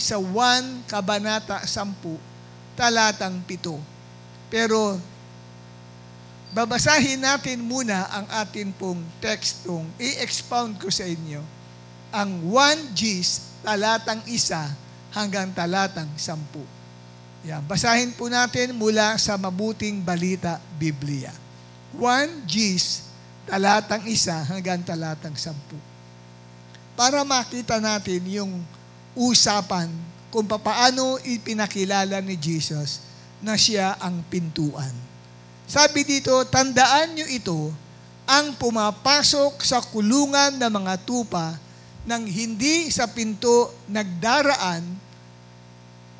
sa 1 Kabanata 10, talatang 7. Pero babasahin natin muna ang atin pong tekstong i-expound ko sa inyo. Ang 1 Gs, talatang 1 hanggang talatang 10. Yan, basahin po natin mula sa Mabuting Balita, Biblia. 1 Gs, talatang 1 hanggang talatang 10. Para makita natin yung usapan kung paano ipinakilala ni Jesus na siya ang pintuan. Sabi dito, tandaan nyo ito, ang pumapasok sa kulungan ng mga tupa nang hindi sa pinto nagdaraan,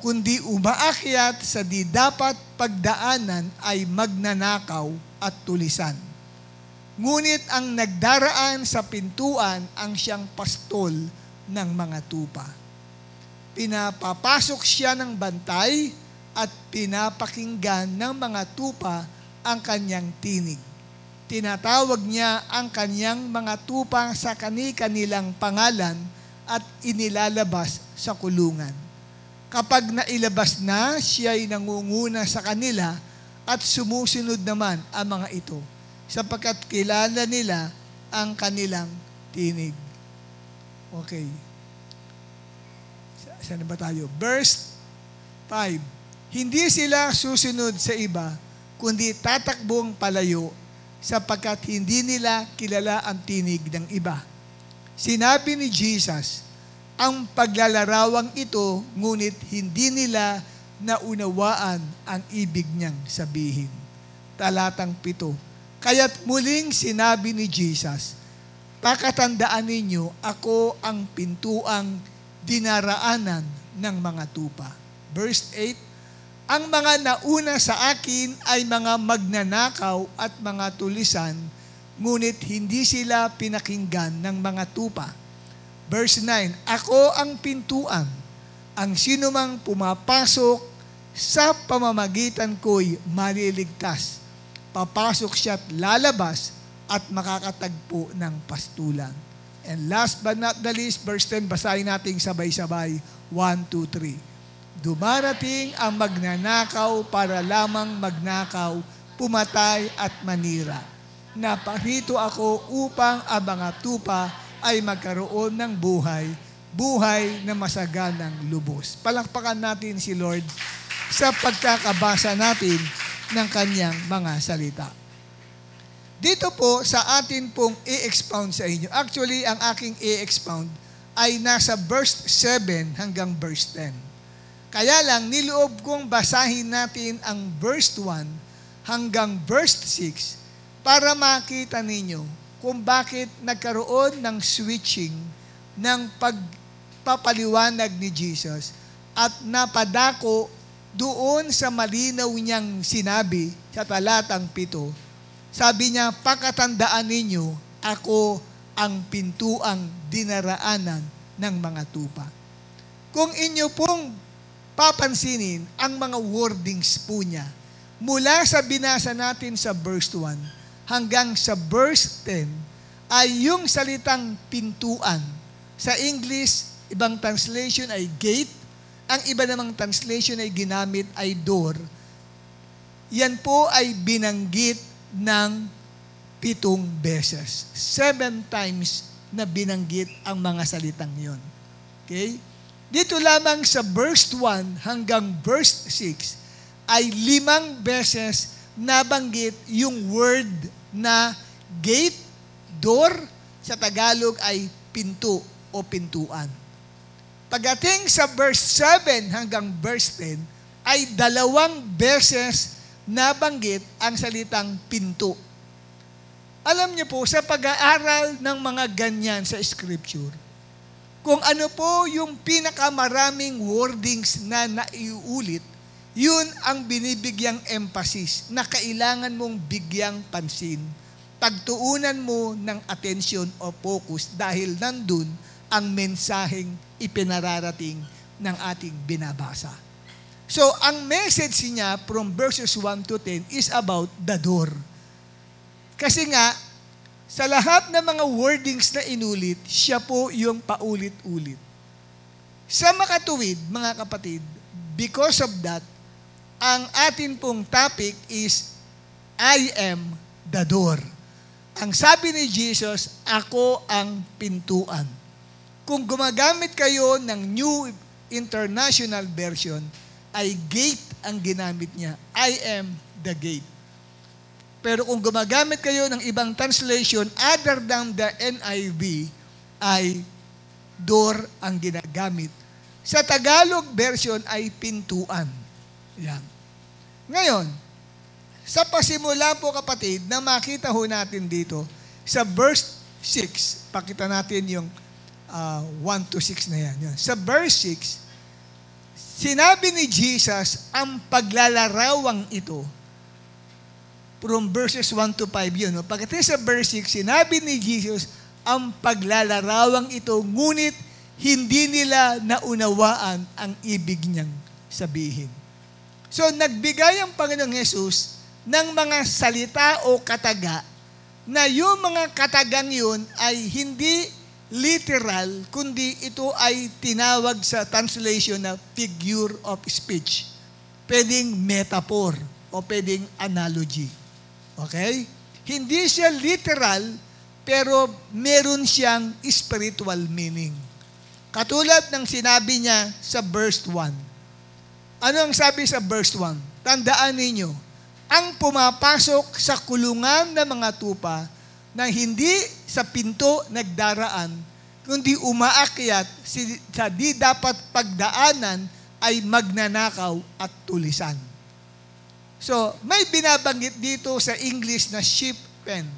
kundi umaakyat sa di dapat pagdaanan ay magnanakaw at tulisan. Ngunit ang nagdaraan sa pintuan ang siyang pastol ng mga tupa. Pinapapasok siya ng bantay at pinapakinggan ng mga tupa ang kanyang tinig. Tinatawag niya ang kanyang mga tupa sa kani-kanilang pangalan at inilalabas sa kulungan. Kapag nailabas na, siya'y nangunguna sa kanila at sumusunod naman ang mga ito, sapagkat kilala nila ang kanilang tinig. Okay. Saan ba tayo? Verse 5. Hindi sila susunod sa iba, kundi tatakbong palayo, sapagkat hindi nila kilala ang tinig ng iba. Sinabi ni Jesus, ang paglalarawang ito, ngunit hindi nila naunawaan ang ibig niyang sabihin. Talatang 7. Kaya't muling sinabi ni Jesus, pakatandaan ninyo, ako ang pintuang dinaraanan ng mga tupa. Verse 8, ang mga nauna sa akin ay mga magnanakaw at mga tulisan, ngunit hindi sila pinakinggan ng mga tupa. Verse 9, ako ang pintuan, ang sinumang pumapasok sa pamamagitan ko'y maliligtas. Papasok siya't lalabas at makakatagpo ng pastulan. And last but not the least, verse 10, basahin natin sabay-sabay. 1, 2, 3. Dumarating ang magnanakaw para lamang magnakaw, pumatay at manira. Naparito ako upang ang mga tupa ay magkaroon ng buhay, buhay na masaganang lubos. Palakpakan natin si Lord sa pagkakabasa natin ng kanyang mga salita. Dito po sa atin pong i-expound sa inyo. Actually, ang aking i-expound ay nasa verse 7 hanggang verse 10. Kaya lang, niloob kong basahin natin ang verse 1 hanggang verse 6 para makita ninyo kung bakit nagkaroon ng switching ng pagpapaliwanag ni Jesus at napadako doon sa malinaw niyang sinabi sa talatang 7. Sabi niya, pakatandaan ninyo, ako ang pintuang dinaraanan ng mga tupa. Kung inyo pong papansinin ang mga wordings po niya, mula sa binasa natin sa verse 1 hanggang sa verse 10, ay yung salitang pintuan. Sa English, ibang translation ay gate, ang iba namang translation ay ginamit ay door. Yan po ay binanggit ng 7 beses. 7 times na binanggit ang mga salitang yon. Okay? Dito lamang sa verse 1 hanggang verse 6 ay 5 beses nabanggit yung word na gate, door, sa Tagalog ay pinto o pintuan. Pagdating sa verse 7 hanggang verse 10 ay 2 beses nabanggit ang salitang pinto. Alam niyo po, sa pag-aaral ng mga ganyan sa Scripture, kung ano po yung pinakamaraming wordings na naiulit, yun ang binibigyang emphasis na kailangan mong bigyang pansin. Pagtuunan mo ng atensyon o focus dahil nandun ang mensaheng ipinararating ng ating binabasa. So, ang message niya from verses 1 to 10 is about the door. Kasi nga, sa lahat ng mga wordings na inulit, siya po yung paulit-ulit. Sa makatuwid, mga kapatid, because of that, ang atin pong topic is, I am the door. Ang sabi ni Jesus, ako ang pintuan. Kung gumagamit kayo ng New International Version, ay gate ang ginamit niya. I am the gate. Pero kung gumagamit kayo ng ibang translation other than the NIV, ay door ang ginagamit. Sa Tagalog version ay pintuan. Yan. Ngayon, sa pasimula po kapatid, na makita ho natin dito, sa verse 6, pakita natin yung 1 to 6 na yan. Sa verse 6, sinabi ni Jesus ang paglalarawang ito. From verses 1 to 5 yun. Pagkatapos sa verse 6, sinabi ni Jesus ang paglalarawang ito, ngunit hindi nila naunawaan ang ibig niyang sabihin. So, nagbigay ang Panginoong Hesus ng mga salita o kataga na yung mga katagang yun ay hindi literal, kundi ito ay tinawag sa translation na figure of speech. Pwedeng metaphor o pwedeng analogy. Okay? Hindi siya literal, pero meron siyang spiritual meaning. Katulad ng sinabi niya sa verse 1. Ano ang sabi sa verse 1? Tandaan ninyo, ang pumapasok sa kulungan ng mga tupa na hindi sa pinto nagdaraan, kundi umaakyat sa di dapat pagdaanan ay magnanakaw at tulisan. So, may binabanggit dito sa English na sheep pen.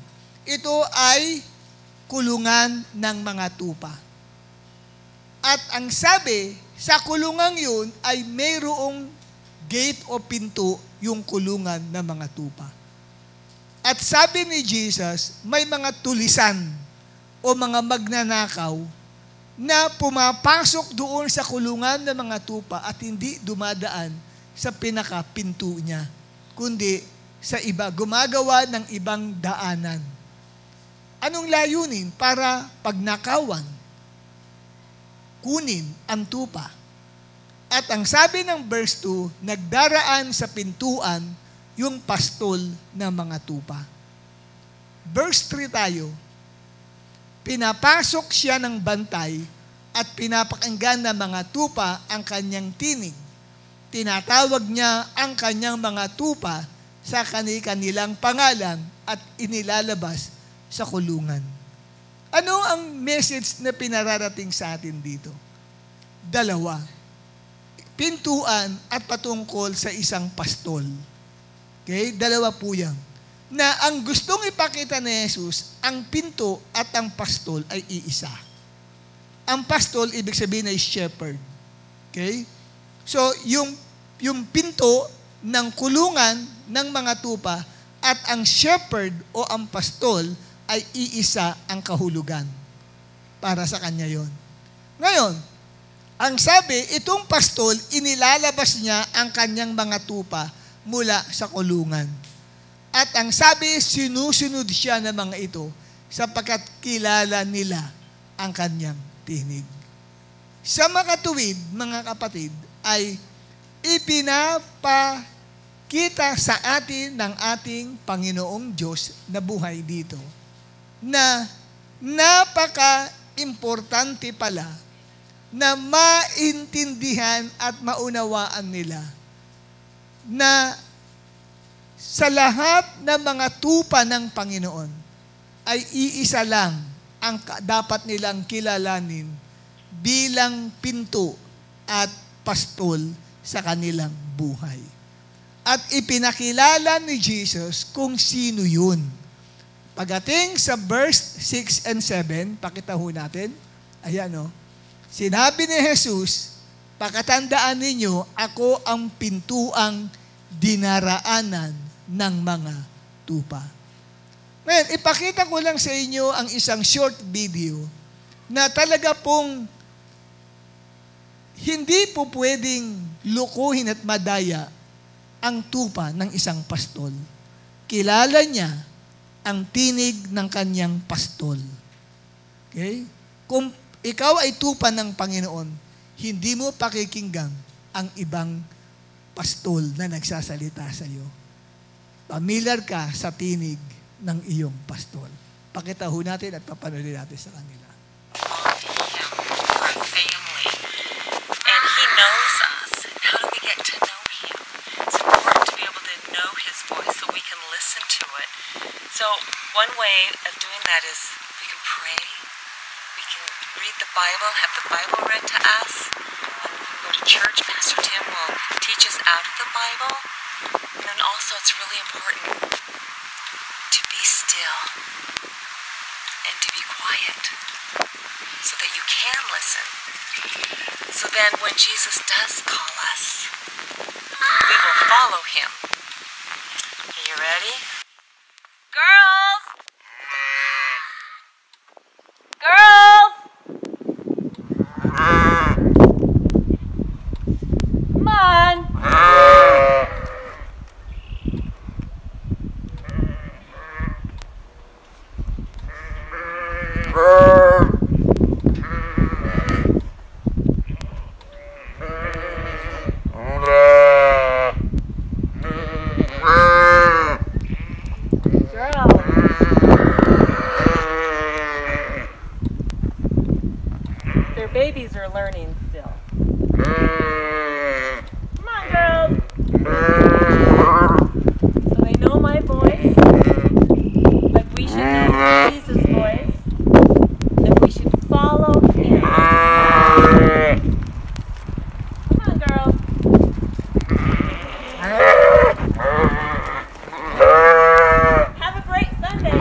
Ito ay kulungan ng mga tupa. At ang sabi, sa kulungan yun ay mayroong gate o pinto yung kulungan ng mga tupa. At sabi ni Jesus, may mga tulisan o mga magnanakaw na pumapasok doon sa kulungan ng mga tupa at hindi dumadaan sa pinakapinto niya, kundi sa iba, gumagawa ng ibang daanan. Anong layunin? Para pagnakawan, kunin ang tupa. At ang sabi ng verse 2, nagdaraan sa pintuan yung pastol ng mga tupa. Verse 3 tayo, pinapasok siya ng bantay at pinapakinggan ng mga tupa ang kanyang tinig. Tinatawag niya ang kanyang mga tupa sa kanilang pangalan at inilalabas sa kulungan. Ano ang message na pinararating sa atin dito? Dalawa. Pintuan at patungkol sa isang pastol. Okay? Dalawa po yan. Na ang gustong ipakita ni Jesus, ang pinto at ang pastol ay iisa. Ang pastol, ibig sabihin ay shepherd. Okay? So, yung pinto ng kulungan ng mga tupa at ang shepherd o ang pastol ay iisa ang kahulugan. Para sa kanya yon. Ngayon, ang sabi, itong pastol, inilalabas niya ang kanyang mga tupa mula sa kulungan. At ang sabi, sinusunod siya ng mga ito sapagkat kilala nila ang kanyang tinig. Sa makatuwid, mga kapatid, ay ipinapakita sa atin ng ating Panginoong Diyos na buhay dito na napaka-importante pala na maintindihan at maunawaan nila na sa lahat ng mga tupa ng Panginoon ay iisa lang ang dapat nilang kilalanin bilang pinto at pastol sa kanilang buhay. At ipinakilala ni Jesus kung sino yun. Pagdating sa verse 6 and 7, pakita ho natin. Ayan o. Sinabi ni Jesus, pakatandaan ninyo, ako ang pintuang dinaraanan ng mga tupa. Ngayon, ipakita ko lang sa inyo ang isang short video na talaga pong hindi po pwedeng lukuhin at madaya ang tupa ng isang pastol. Kilala niya ang tinig ng kanyang pastol. Okay? Kung ikaw ay tupa ng Panginoon, hindi mo pakikinggan ang ibang pastol na nagsasalita sa iyo. Familiar ka sa tinig ng iyong pastol. Pakita ho natin at papanoodin natin sa kanila. Our family. And He knows us. How do we get to know Him? It's important to be able to know His voice so we can listen to it. So one way of doing that is we can pray. We can read the Bible, have the Bible read to us. We can go to church. Pastor Tim will teach us out of the Bible. And then also it's really important to be still and to be quiet so that you can listen. So then when Jesus does call us, we will follow Him. Are you ready? Girls! Girls! Come on! Their babies are learning still. Come on, girls. So they know my voice, but we should know Jesus' voice, and we should follow Him. Come on, girls. Have a great Sunday.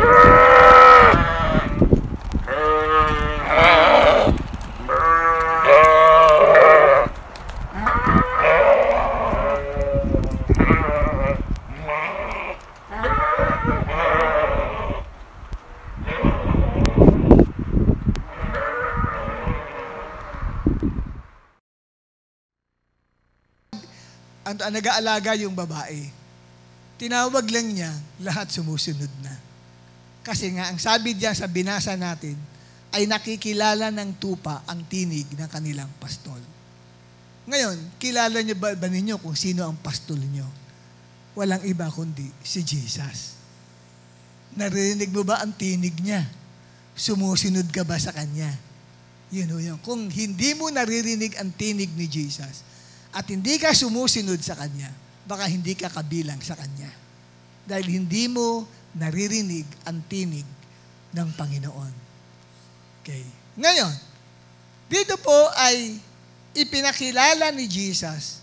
Ang nag-aalaga yung babae. Tinawag lang niya, lahat sumusunod na. Kasi nga, ang sabi diyan sa binasa natin, ay nakikilala ng tupa ang tinig ng kanilang pastol. Ngayon, kilala niyo ba ninyo kung sino ang pastol niyo? Walang iba kundi si Jesus. Narinig mo ba ang tinig niya? Sumusunod ka ba sa Kanya? Yun o yun. Kung hindi mo naririnig ang tinig ni Jesus, at hindi ka sumusunod sa Kanya, baka hindi ka kabilang sa Kanya. Dahil hindi mo naririnig ang tinig ng Panginoon. Okay. Ngayon, dito po ay ipinakilala ni Jesus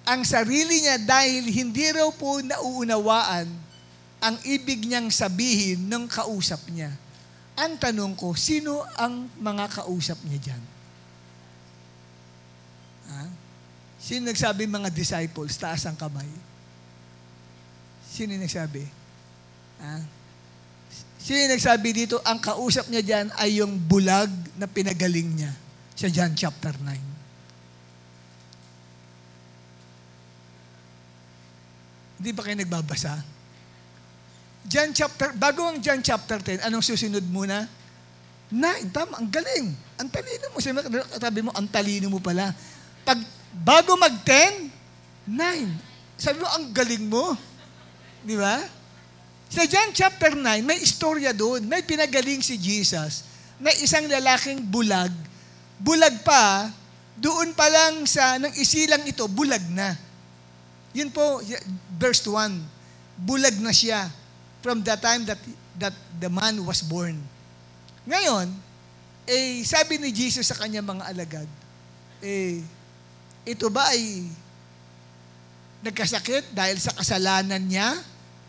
ang sarili niya dahil hindi raw po nauunawaan ang ibig niyang sabihin ng kausap niya. Ang tanong ko, sino ang mga kausap niya dyan? Ha? Sino nagsabi mga disciples? Taas ang kamay. Sino nagsabi? Ha? Sino nagsabi dito, ang kausap niya dyan ay yung bulag na pinagaling niya sa John chapter 9. Hindi ba kayo nagbabasa? Bago ang John chapter 10, anong susunod muna? 9, tama, ang galing. Ang talino mo. Sabi mo, ang talino mo pala. Bago mag-10, 9. Sabi mo, ang galing mo. Di ba? Sa John chapter 9, may istorya doon. May pinagaling si Jesus na isang lalaking bulag. Bulag pa, doon pa lang nang isilang ito, bulag na. Yun po, verse 1. Bulag na siya from the time that the man was born. Ngayon, sabi ni Jesus sa kanyang mga alagad, ito ba ay nagkasakit dahil sa kasalanan niya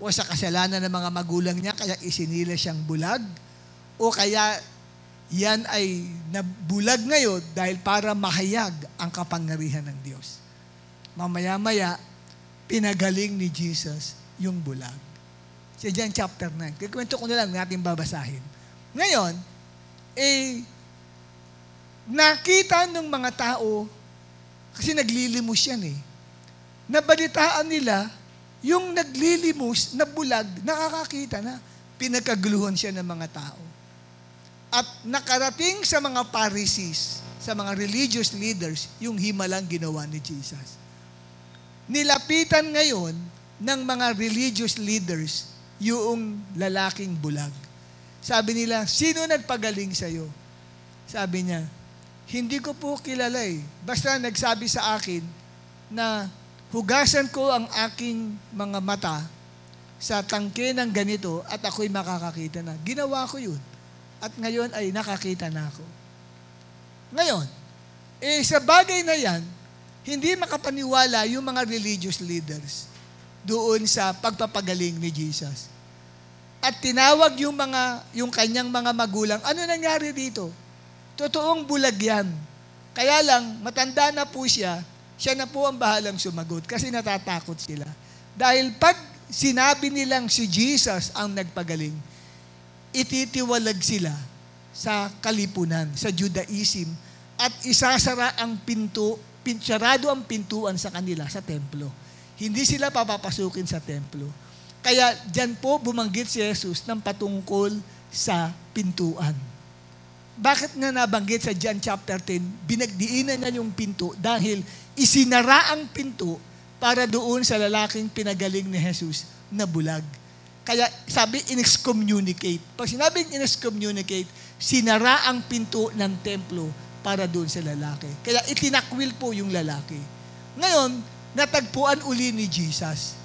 o sa kasalanan ng mga magulang niya kaya isinila siyang bulag? O kaya yan ay nabulag ngayon dahil para mahayag ang kapangyarihan ng Diyos? Mamaya-maya, pinagaling ni Jesus yung bulag. Sa John chapter 9. Kikwento ko na lang natin babasahin. Ngayon, nakita ng mga tao, kasi naglilimos yan nabalitaan nila, yung naglilimos na bulag, nakakakita na, pinagkaguluhan siya ng mga tao. At nakarating sa mga Pharisees, sa mga religious leaders yung himalang ginawa ni Jesus. Nilapitan ngayon ng mga religious leaders yung lalaking bulag. Sabi nila, sino nagpagaling sa'yo? Sabi niya, hindi ko po kilala eh. Basta nagsabi sa akin na hugasan ko ang aking mga mata sa tangke ng ganito at ako'y makakakita na. Ginawa ko yun. At ngayon ay nakakita na ako. Ngayon, sa bagay na yan, hindi makapaniwala yung mga religious leaders doon sa pagpapagaling ni Jesus. At tinawag yung kanyang mga magulang, ano nangyari dito? Totoong bulag yan. Kaya lang, matanda na po siya na po ang bahalang sumagot kasi natatakot sila. Dahil pag sinabi nilang si Jesus ang nagpagaling, ititiwalag sila sa kalipunan, sa Judaism, at isasara ang sarado ang pintuan sa kanila sa templo. Hindi sila papapasukin sa templo. Kaya dyan po bumanggit si Jesus ng patungkol sa pintuan. Bakit na nabanggit sa John chapter 10? Binagdiinan niya yung pinto dahil isinara ang pinto para doon sa lalaking pinagaling ni Jesus na bulag. Kaya sabi, in-excommunicate. Pag sinabing in-excommunicate, sinara ang pinto ng templo para doon sa lalaki. Kaya itinakwil po yung lalaki. Ngayon, natagpuan uli ni Jesus.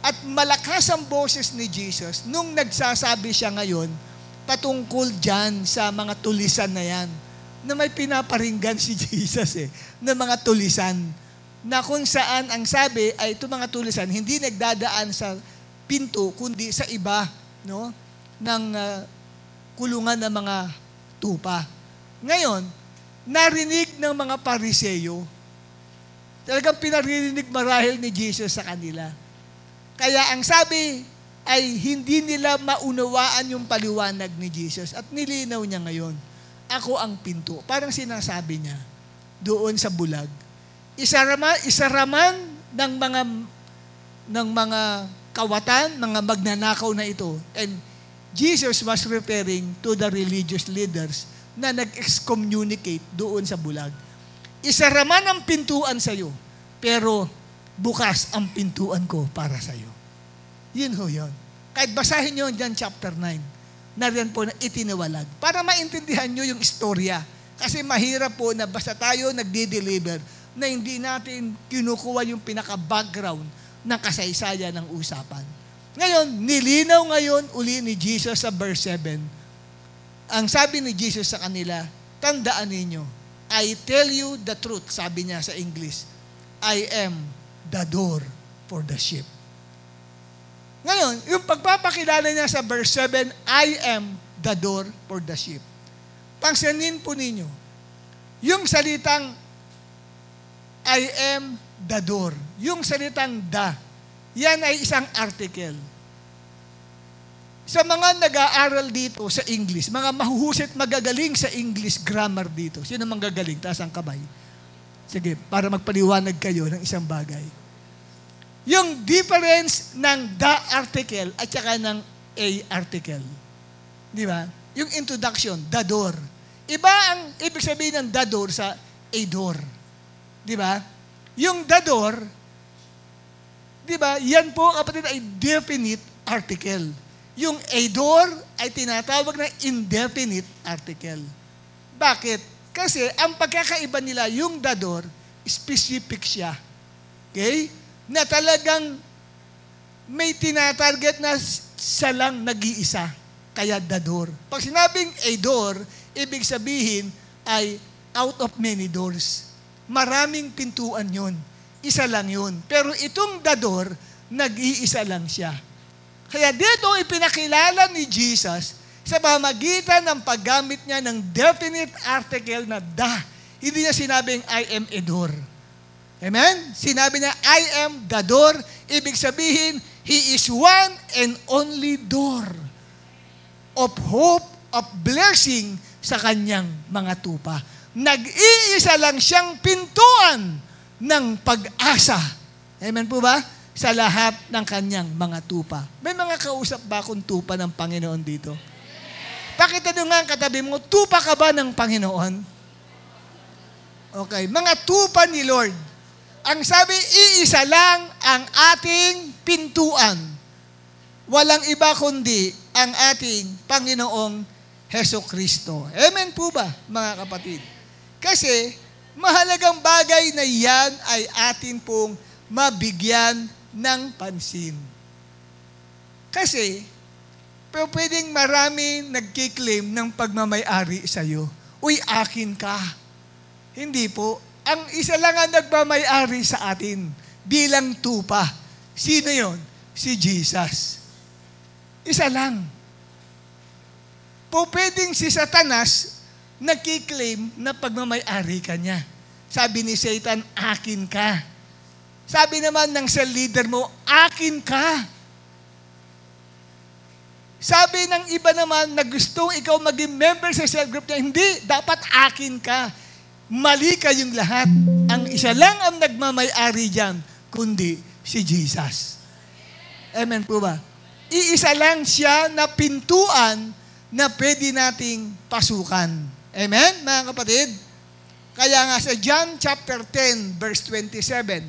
At malakas ang boses ni Jesus nung nagsasabi siya ngayon patungkol dyan sa mga tulisan na yan, na may pinaparinggan si Jesus na mga tulisan, na kung saan ang sabi ay ito mga tulisan, hindi nagdadaan sa pinto, kundi sa iba, no, ng kulungan ng mga tupa. Ngayon, narinig ng mga Pariseyo, talagang pinarinig marahil ni Jesus sa kanila. Kaya ang sabi ay hindi nila maunawaan yung paliwanag ni Jesus at nilinaw niya ngayon, ako ang pinto. Parang sinasabi niya doon sa bulag. Isaraman ng mga kawatan, mga magnanakaw na ito. And Jesus was referring to the religious leaders na nag-excommunicate doon sa bulag. Isaraman ang pintuan sa iyo, pero bukas ang pintuan ko para sa iyo. Yun ho yun. Kahit basahin nyo dyan chapter 9, nariyan po na itiniwalag. Para maintindihan nyo yung istorya. Kasi mahirap po na basta tayo nagdi-deliver na hindi natin kinukuha yung pinaka-background ng kasaysayan ng usapan. Ngayon, nilinaw ngayon uli ni Jesus sa verse 7. Ang sabi ni Jesus sa kanila, tandaan ninyo, I tell you the truth, sabi niya sa English, I am the door for the sheep. Ngayon, yung pagpapakilala niya sa verse 7, I am the door for the sheep. Pansinin po ninyo, yung salitang I am the door, yung salitang the, yan ay isang article. Sa mga nag-aaral dito sa English, mga mahuhusit magagaling sa English grammar dito, sino manggagaling? Taas ang kamay. Sige, para magpaliwanag kayo ng isang bagay. Yung difference ng the article at saka ng a article. Di ba? Yung introduction, the door. Iba ang ibig sabihin ng the door sa a door. Di ba? Yung the door, di ba, yan po kapatid ay definite article. Yung a door ay tinatawag na indefinite article. Bakit? Kasi ang pagkakaiba nila, yung the door, specific siya. Okay? Na talagang may tinatarget na siya lang nag-iisa. Kaya the door. Pag sinabing a door, ibig sabihin ay out of many doors. Maraming pintuan yun. Isa lang yun. Pero itong the door, nag-iisa lang siya. Kaya dito ipinakilala ni Jesus sa pamagitan ng paggamit niya ng definite article na the. Hindi niya sinabing I am a door. Amen? Sinabi niya, I am the door. Ibig sabihin, He is one and only door of hope, of blessing sa kanyang mga tupa. Nag-iisa lang siyang pintuan ng pag-asa. Amen po ba? Sa lahat ng kanyang mga tupa. May mga kausap ba kung tupa ng Panginoon dito? Pakitanong nga ang katabi mo, tupa ka ba ng Panginoon? Okay, mga tupa ni Lord. Ang sabi, iisa lang ang ating pintuan. Walang iba kundi ang ating Panginoong Hesukristo. Amen po ba, mga kapatid? Kasi, mahalagang bagay na yan ay atin pong mabigyan ng pansin. Kasi, pero pwedeng marami nagkiklaim ng pagmamay-ari sa'yo. Uy, akin ka. Hindi po. Ang isa lang ang nagmamay-ari sa atin bilang tupa. Sino yon? Si Jesus. Isa lang. Po pwedeng si Satanas nagkiklaim na pagmamay-ari ka niya. Sabi ni Satan, akin ka. Sabi naman ng cell leader mo, akin ka. Sabi ng iba naman na gustong ikaw maging member sa cell group niya, hindi, dapat akin ka. Mali kayong lahat. Ang isa lang ang nagmamay-ari dyan, kundi si Jesus. Amen po ba? Iisa lang siya na pintuan na pwede nating pasukan. Amen, mga kapatid? Kaya nga sa John chapter 10, verse 27,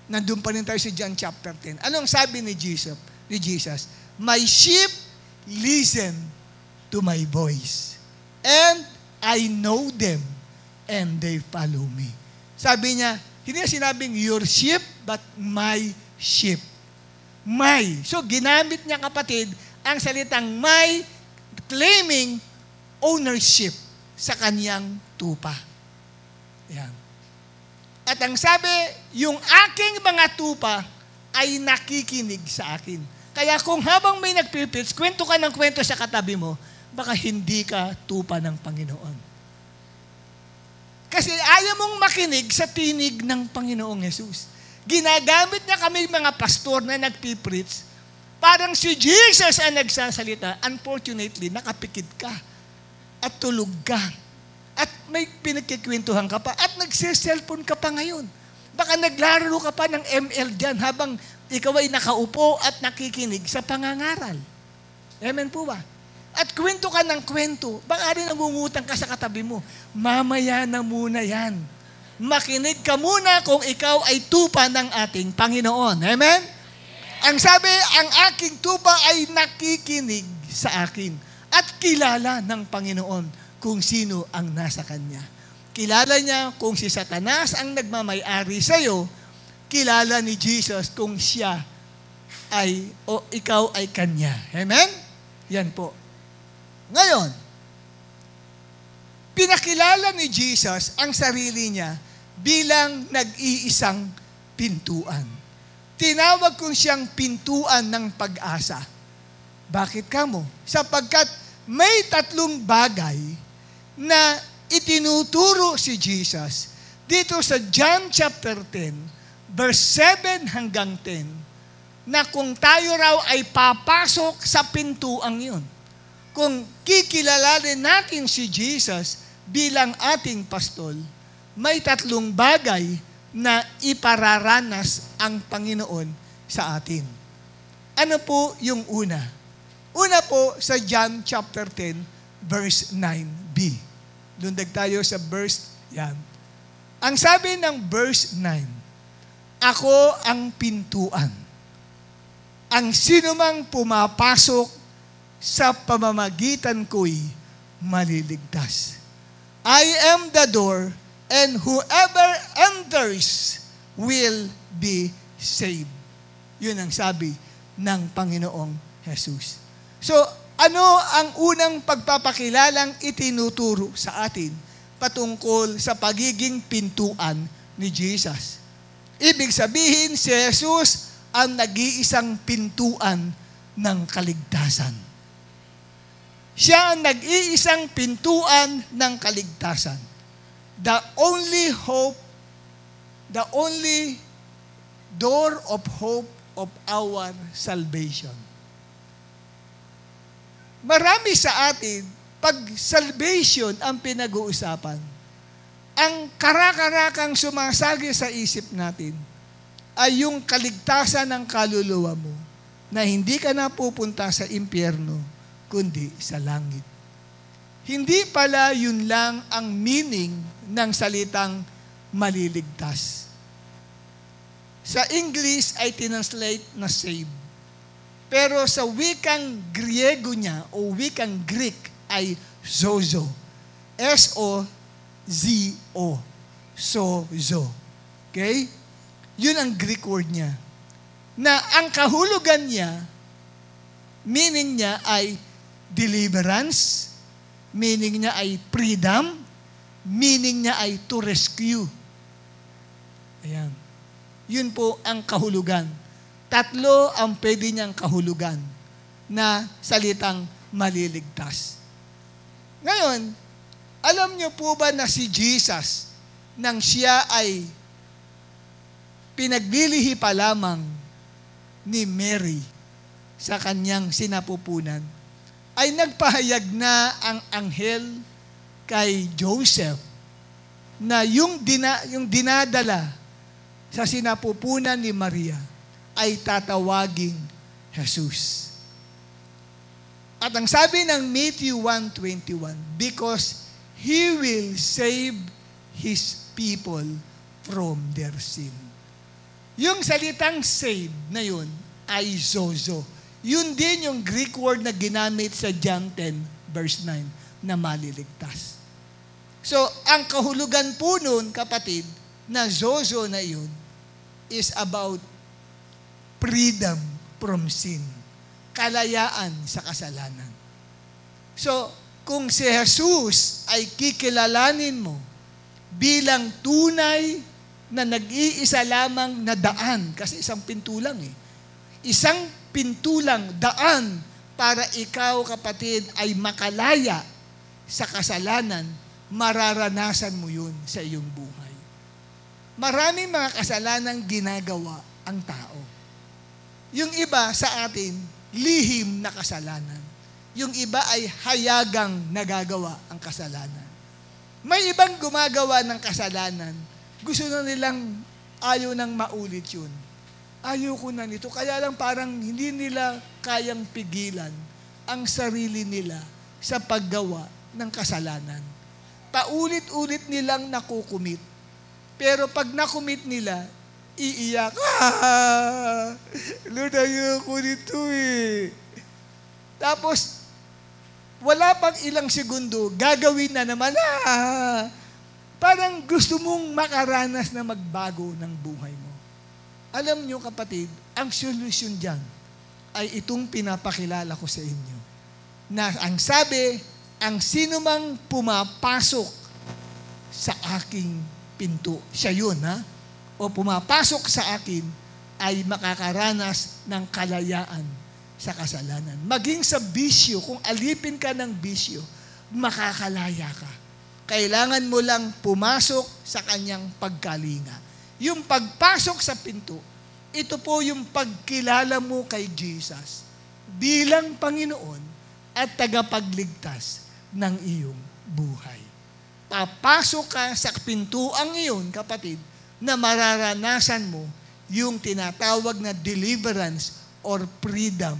nandun pa rin tayo sa John chapter 10. Anong sabi ni Jesus? My sheep listen to my voice, and I know them, and they follow me. Sabi niya, hindi niya sinabing your sheep, but my sheep. My. So, ginamit niya, kapatid, ang salitang my, claiming ownership sa kanyang tupa. Yan. At ang sabi, yung aking mga tupa ay nakikinig sa akin. Kaya kung habang may nagpipits, kwento ka ng kwento sa katabi mo, baka hindi ka tupa ng Panginoon. Kasi ayaw mong makinig sa tinig ng Panginoong Jesus. Ginagamit niya kami mga pastor na nagpipreach, parang si Jesus ang nagsasalita. Unfortunately, nakapikit ka at tulog ka at may pinagkikwentuhan ka pa at nagsiselfone ka pa ngayon. Baka naglaro ka pa ng ML dyan habang ikaw ay nakaupo at nakikinig sa pangangaral. Amen po ba? At kwento ka ng kwento, baka rin nangungutang ka sa katabi mo. Mamaya na muna yan. Makinig ka muna kung ikaw ay tupa ng ating Panginoon. Amen? Ang sabi, ang aking tupa ay nakikinig sa akin at kilala ng Panginoon kung sino ang nasa Kanya. Kilala niya kung si Satanas ang nagmamay-ari sa'yo, kilala ni Jesus kung siya ay o ikaw ay Kanya. Amen? Yan po. Ngayon, pinakilala ni Jesus ang sarili niya bilang nag-iisang pintuan. Tinawag ko siyang pintuan ng pag-asa. Bakit kamo? Sapagkat may tatlong bagay na itinuturo si Jesus dito sa John chapter 10, verse 7 hanggang 10, na kung tayo raw ay papasok sa pintuang yun, kung kikilalanin natin si Jesus bilang ating pastol, may tatlong bagay na ipararanas ang Panginoon sa atin. Ano po yung una? Una po sa John chapter 10, verse 9b. Lundag tayo sa verse, yan. Ang sabi ng verse 9, ako ang pintuan. Ang sinumang pumapasok sa pamamagitan ko'y maliligtas. I am the door, and whoever enters will be saved. Yun ang sabi ng Panginoong Jesus. So, ano ang unang pagpapakilalang itinuturo sa atin patungkol sa pagiging pintuan ni Jesus? Ibig sabihin, si Jesus ang nag-iisang pintuan ng kaligtasan. Siya ang nag-iisang pintuan ng kaligtasan. The only hope, the only door of hope of our salvation. Marami sa atin, pag salvation ang pinag-uusapan, ang karakarakang sumasagi sa isip natin ay yung kaligtasan ng kaluluwa mo na hindi ka na pupunta sa impyerno, kundi sa langit. Hindi pala yun lang ang meaning ng salitang maliligtas. Sa English ay tinranslate na save. Pero sa wikang Griego niya o wikang Greek ay zozo. S-O-Z-O. Sozo. Okay? Yun ang Greek word niya. Na ang kahulugan niya, meaning niya ay deliverance, meaning niya ay freedom, meaning niya ay to rescue. Ayan. Yun po ang kahulugan. Tatlo ang pwede niyang kahulugan na salitang maliligtas. Ngayon, alam niyo po ba na si Jesus, nang siya ay pinaglilihi pa lamang ni Mary sa kanyang sinapupunan, ay nagpahayag na ang anghel kay Joseph na yung dinadala sa sinapupunan ni Maria ay tatawaging Jesus. At ang sabi ng Matthew 1:21, because He will save His people from their sin. Yung salitang save na yun ay zozo. Yun din yung Greek word na ginamit sa John 10 verse 9 na maliligtas. So, ang kahulugan po nun, kapatid, na zozo na yun is about freedom from sin. Kalayaan sa kasalanan. So, kung si Jesus ay kikilalanin mo bilang tunay na nag-iisa lamang na daan, kasi isang pintulang isang pintulang daan para ikaw, kapatid, ay makalaya sa kasalanan, mararanasan mo yun sa iyong buhay. Maraming mga kasalanang ginagawa ang tao. Yung iba sa atin, lihim na kasalanan. Yung iba ay hayagang nagagawa ang kasalanan. May ibang gumagawa ng kasalanan, gusto na nilang ayaw nang maulit yun. Ayaw ko na nito. Kaya lang parang hindi nila kayang pigilan ang sarili nila sa paggawa ng kasalanan. Paulit-ulit nilang nakukumit. Pero pag nakumit nila, iiyak, Lord, ayoko nito Tapos, wala pang ilang segundo, gagawin na naman, parang gusto mong makaranas na magbago ng buhay mo. Alam nyo, kapatid, ang solusyon dyan ay itong pinapakilala ko sa inyo. Na ang sabi, ang sinumang pumapasok sa aking pinto, siya yun, o pumapasok sa akin, ay makakaranas ng kalayaan sa kasalanan. Maging sa bisyo, kung alipin ka ng bisyo, makakalaya ka. Kailangan mo lang pumasok sa kanyang pagkalinga. Yung pagpasok sa pinto, ito po yung pagkilala mo kay Jesus bilang Panginoon at tagapagligtas ng iyong buhay. Papasok ka sa pintuang iyon, kapatid, na mararanasan mo yung tinatawag na deliverance or freedom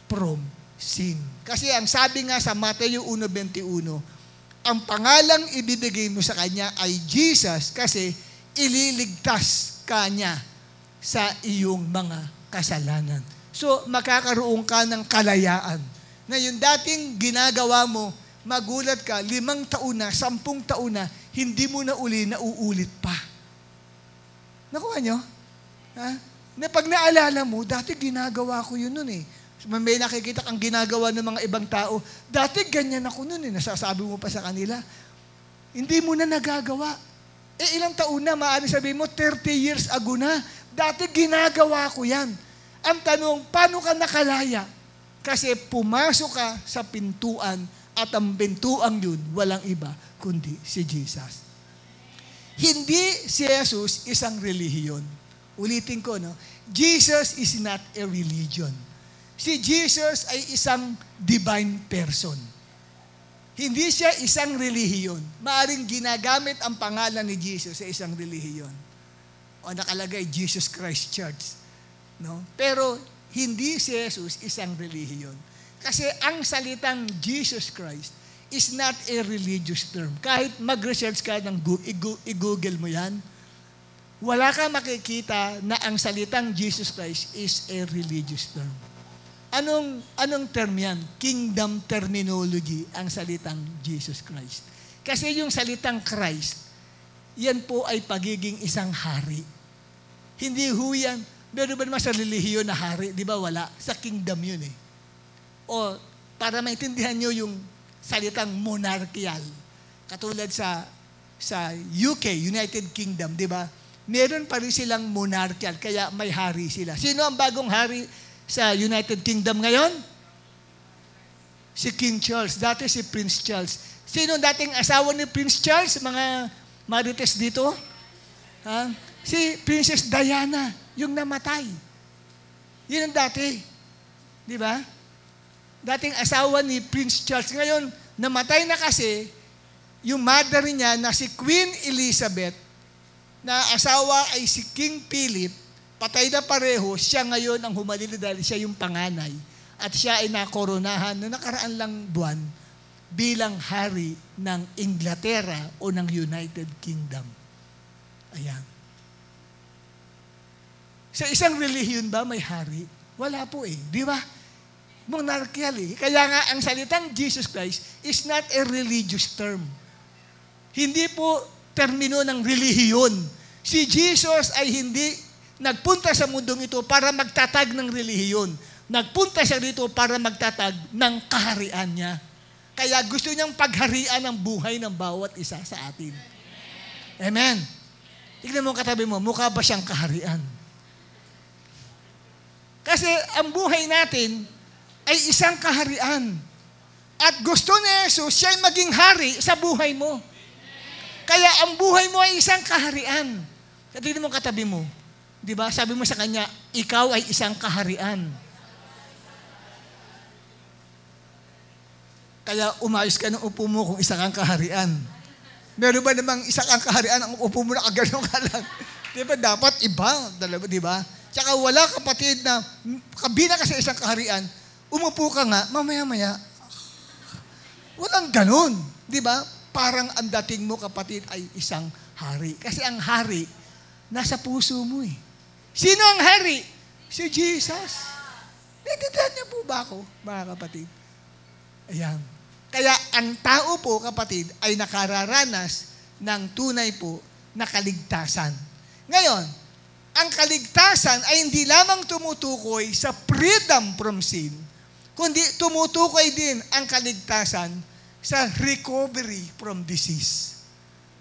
from sin. Kasi ang sabi nga sa Mateo 1:21, ang pangalang ibibigay mo sa kanya ay Jesus kasi ililigtas ka niya sa iyong mga kasalanan. So, makakaroon ka ng kalayaan na yung dating ginagawa mo, magulat ka, 5 taon na, 10 taon na, hindi mo na uli nauulit pa. Nakuha nyo? Na pag naalala mo, dati ginagawa ko yun nun May nakikita kang ginagawa ng mga ibang tao, dati ganyan ako nun nasasabi mo pa sa kanila. Hindi mo na nagagawa. Ilang taon na, maaari sabihin mo, 30 years ago na, dati ginagawa ko yan. Ang tanong, paano ka nakalaya? Kasi pumasok ka sa pintuan at ang pintuang yun, walang iba kundi si Jesus. Hindi si Jesus isang relihiyon. Ulitin ko, Jesus is not a religion. Si Jesus ay isang divine person. Hindi siya isang relihiyon. Maaring ginagamit ang pangalan ni Jesus sa isang relihiyon. O nakalagay, Jesus Christ Church. No? Pero hindi si Jesus isang relihiyon. Kasi ang salitang Jesus Christ is not a religious term. Kahit mag-research ka, i-google mo yan, wala ka makikita na ang salitang Jesus Christ is a religious term. Anong term yan? Kingdom terminology ang salitang Jesus Christ. Kasi yung salitang Christ, yan po ay pagiging isang hari. Hindi ho yan, meron ba naman sa relihiyon na hari? Di ba wala? Sa kingdom yun eh. O para maintindihan nyo yung salitang monarchical. Katulad sa UK, United Kingdom, di ba? Meron pa rin silang monarchical, kaya may hari sila. Sino ang bagong hari sa United Kingdom ngayon? Si King Charles. Dati si Prince Charles. Sino dating asawa ni Prince Charles? Mga marites dito? Ha? Si Princess Diana, yung namatay. Yun ang dati. Di ba? Dating asawa ni Prince Charles. Ngayon, namatay na kasi yung mother niya na si Queen Elizabeth, na asawa ay si King Philip, patay na pareho, siya ngayon ang humalili dahil siya yung panganay. At siya ay nakoronahan na nakaraan lang buwan bilang hari ng Inglaterra o ng United Kingdom. Ayan. Sa isang relihiyon ba may hari? Wala po eh. Di ba? Monarchical eh. Kaya nga ang salitang Jesus Christ is not a religious term. Hindi po termino ng relihiyon. Si Jesus ay hindi nagpunta sa mundong ito para magtatag ng relihiyon. Nagpunta siya dito para magtatag ng kaharian niya. Kaya gusto niyang pagharian ang buhay ng bawat isa sa atin. Amen. Tignan mo katabi mo, mukha ba siyang kaharian? Kasi ang buhay natin ay isang kaharian. At gusto ni Jesus siya'y maging hari sa buhay mo. Kaya ang buhay mo ay isang kaharian. Tignan mo katabi mo. Di ba? Sabi mo sa kanya, ikaw ay isang kaharian. Kaya umayos ka ng upo mo kung isa kang kaharian. Meron ba namang isa kang kaharian, ang upo mo na kagano'n ka lang? Di ba? Dapat iba. Di ba? Tsaka wala kapatid na kabina ka sa isang kaharian, umupo ka nga, mamaya-maya, walang ganun. Di ba? Parang ang dating mo kapatid ay isang hari. Kasi ang hari, nasa puso mo eh. Sino ang hari? Si Jesus. Naintindihan niyo po ba ako, mga kapatid? Ayan. Kaya ang tao po, kapatid, ay nakararanas ng tunay po na kaligtasan. Ngayon, ang kaligtasan ay hindi lamang tumutukoy sa freedom from sin, kundi tumutukoy din ang kaligtasan sa recovery from disease.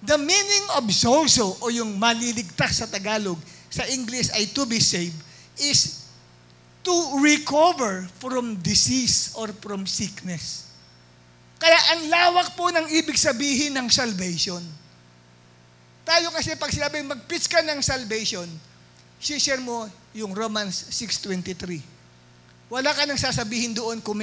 The meaning of sozo o yung maliligtas sa Tagalog, sa English ay to be saved, is to recover from disease or from sickness. Kaya ang lawak po ng ibig sabihin ng salvation. Tayo kasi pag sinabing mag-preach ka ng salvation, share mo yung Romans 6:23. Wala ka nang sasabihin doon kung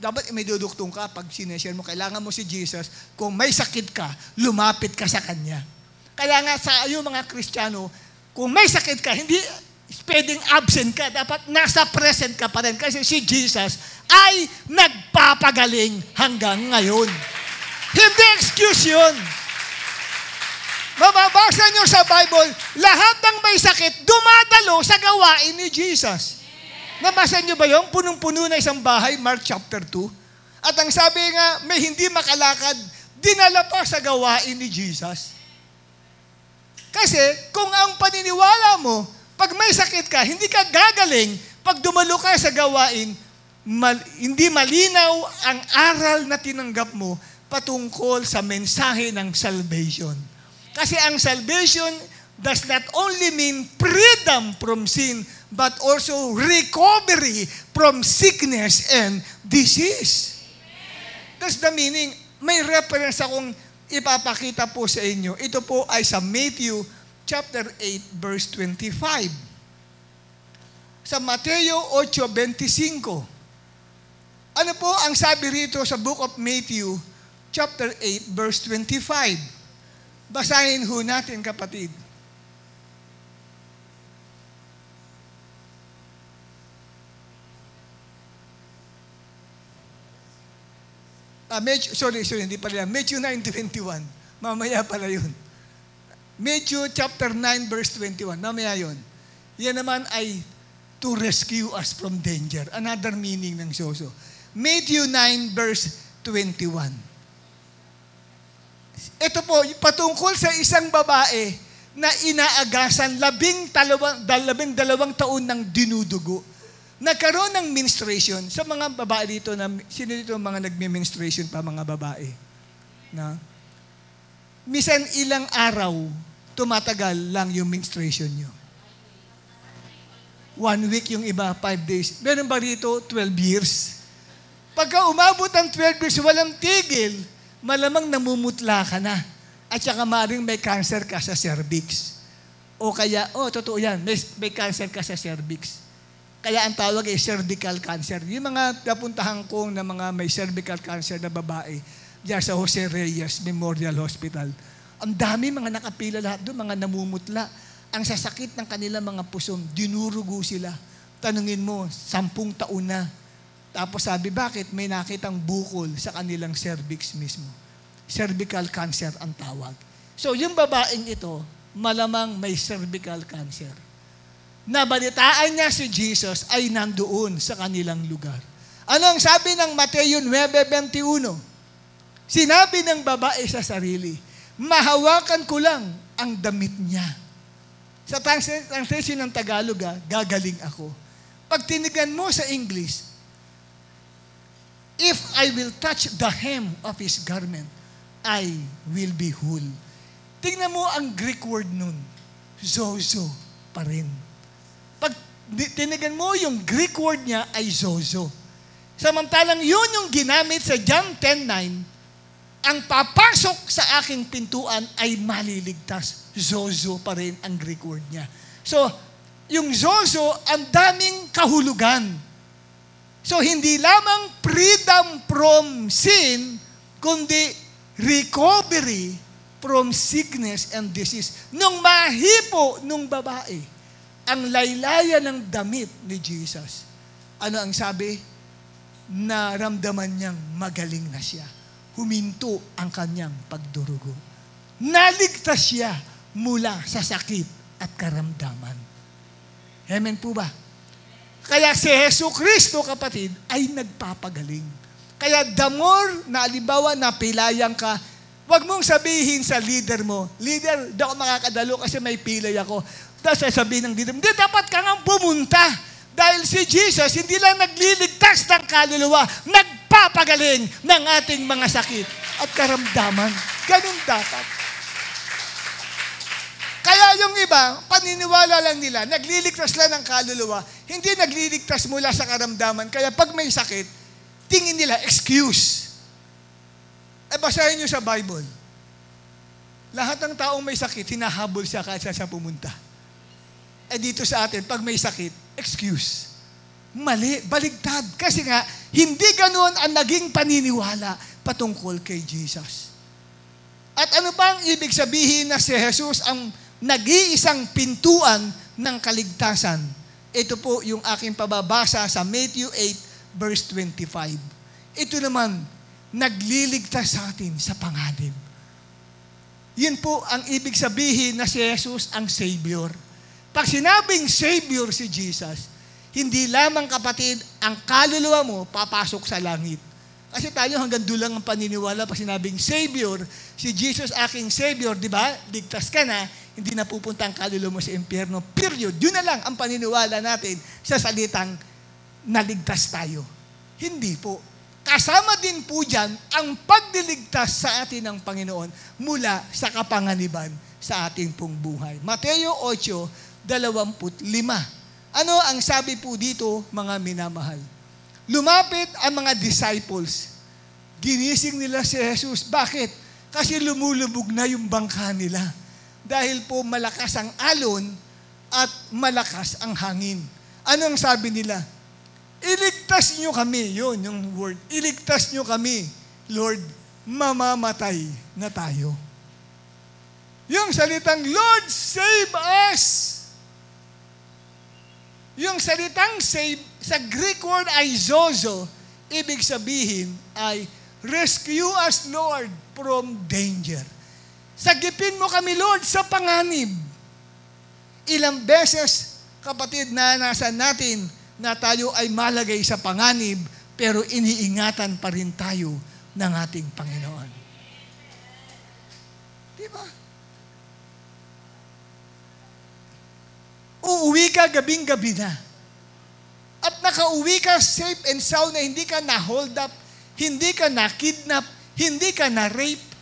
dapat may duduktong ka pag sineshare mo. Kailangan mo si Jesus. Kung may sakit ka, lumapit ka sa Kanya. Kaya nga sa yung mga Kristiyano, kung may sakit ka, hindi pwedeng absent ka. Dapat nasa present ka pa rin. Kasi si Jesus ay nagpapagaling hanggang ngayon. Hindi excuse yun. Mababasa nyo sa Bible, lahat ng may sakit, dumadalo sa gawain ni Jesus. Nabasa nyo ba yung punong-puno na isang bahay, Mark chapter 2? At ang sabi nga, may hindi makalakad, dinala pa sa gawain ni Jesus. Kasi kung ang paniniwala mo, pag may sakit ka, hindi ka gagaling, pag dumalo ka sa gawain, hindi malinaw ang aral na tinanggap mo patungkol sa mensahe ng salvation. Kasi ang salvation does not only mean freedom from sin, but also recovery from sickness and disease. That's the meaning. May reference akong ipapakita po sa inyo. Ito po ay sa Matthew chapter 8, verse 25. Sa Mateo 8:25. Ano po ang sabi rito sa book of Matthew, chapter 8, verse 25? Basahin ho natin, kapatid. Sorry, hindi pala yan. Matthew 9:21. Mamaya pala yun. Matthew chapter 9 verse 21. Mamaya yun. Yan naman ay to rescue us from danger. Another meaning ng zozo. Matthew 9 verse 21. Ito po, patungkol sa isang babae na inaagasan 12 taon ng dinudugo. Nagkaroon ng menstruation. Sa mga babae dito, sino dito mga nagme-menstruation pa, mga babae? Na? Misan ilang araw, tumatagal lang yung menstruation nyo. 1 week yung iba, 5 days. Meron ba dito 12 years? Pagka umabot ng 12 years, walang tigil, malamang namumutla ka na. At saka maaaring may cancer ka sa cervix. O kaya, totoo yan, may cancer ka sa cervix. Kaya ang tawag ay cervical cancer. Yung mga napuntahan ko na mga may cervical cancer na babae, diyan sa Jose Reyes Memorial Hospital, ang dami mga nakapila lahat doon, mga namumutla. Ang sasakit ng kanilang mga pusong, dinurugo sila. Tanungin mo, 10 taon na. Tapos sabi, bakit? May nakitang bukol sa kanilang cervix mismo. Cervical cancer ang tawag. So yung babaeng ito, malamang may cervical cancer. Nabalitaan niya si Jesus ay nandoon sa kanilang lugar. Ano ang sabi ng Mateo 9:21? Sinabi ng babae sa sarili, mahawakan ko lang ang damit niya. Sa translation ng Tagalog, gagaling ako. Pag tinigan mo sa English, if I will touch the hem of His garment, I will be whole. Tingnan mo ang Greek word nun, zozo pa rin. Pag tinigan mo yung Greek word niya ay zozo. Samantalang yun yung ginamit sa John 10:9, ang papasok sa aking pintuan ay maliligtas. Zozo pa rin ang Greek word niya. So, yung zozo, ang daming kahulugan. So, hindi lamang freedom from sin, kundi recovery from sickness and disease. Nung mahipo nung babae, ang laylayan ng damit ni Jesus, ano ang sabi? Naramdaman niyang magaling na siya. Huminto ang kanyang pagdurugo. Naligtas siya mula sa sakit at karamdaman. Amen po ba? Kaya si Jesucristo, kapatid, ay nagpapagaling. Kaya the more na alimbawa na pilayan ka, huwag mong sabihin sa leader mo, leader, di ako makakadalo kasi may pilay ako. Tapos sasabihin ng leader, hindi, dapat ka nga pumunta. Dahil si Jesus, hindi lang nagliligtas ng kaluluwa, nagpapagaling ng ating mga sakit at karamdaman. Ganun dapat. Kaya yung iba, paniniwala lang nila, nagliligtas lang ng kaluluwa, hindi nagliligtas mula sa karamdaman. Kaya pag may sakit, tingin nila, excuse. Basahin nyo sa Bible. Lahat ng taong may sakit, hinahabol siya kahit saan siya pumunta. Dito sa atin, pag may sakit, excuse. Mali, baligtad. Kasi nga, hindi ganoon ang naging paniniwala patungkol kay Jesus. At ano ba ang ibig sabihin na si Jesus ang nag-iisang pintuan ng kaligtasan? Ito po yung aking pababasa sa Matthew 8, verse 25. Ito naman, nagliligtas sa atin sa panganib. Yun po ang ibig sabihin na si Jesus ang Savior. Pag sinabing Savior si Jesus, hindi lamang, kapatid, ang kaluluwa mo papasok sa langit. Kasi tayo hanggang doon lang ang paniniwala pag sinabing Savior, si Jesus aking Savior, di ba? Ligtas ka na, hindi na pupunta ang kaluluwa mo sa impyerno. Period. Yun na lang ang paniniwala natin sa salitang naligtas tayo. Hindi po. Kasama din po dyan ang pagdiligtas sa atin ng Panginoon mula sa kapanganiban sa ating pong buhay. Mateo 8:25. Ano ang sabi po dito, mga minamahal? Lumapit ang mga disciples. Ginising nila si Jesus. Bakit? Kasi lumulubog na yung bangka nila. Dahil po malakas ang alon at malakas ang hangin. Ano ang sabi nila? Iligtas nyo kami. Yun, yung word. Iligtas nyo kami. Lord, mamamatay na tayo. Yung salitang, Lord, save us. Yung salitang save, sa Greek word ay zozo, ibig sabihin ay rescue us, Lord, from danger. Sagipin mo kami, Lord, sa panganib. Ilang beses, kapatid, na nasa natin na tayo ay malagay sa panganib, pero iniingatan pa rin tayo ng ating Panginoon. Diba? Uuwi ka gabing-gabi na. At nakauwi ka safe and sound na hindi ka na-hold up, hindi ka na-kidnap, hindi ka na-rape.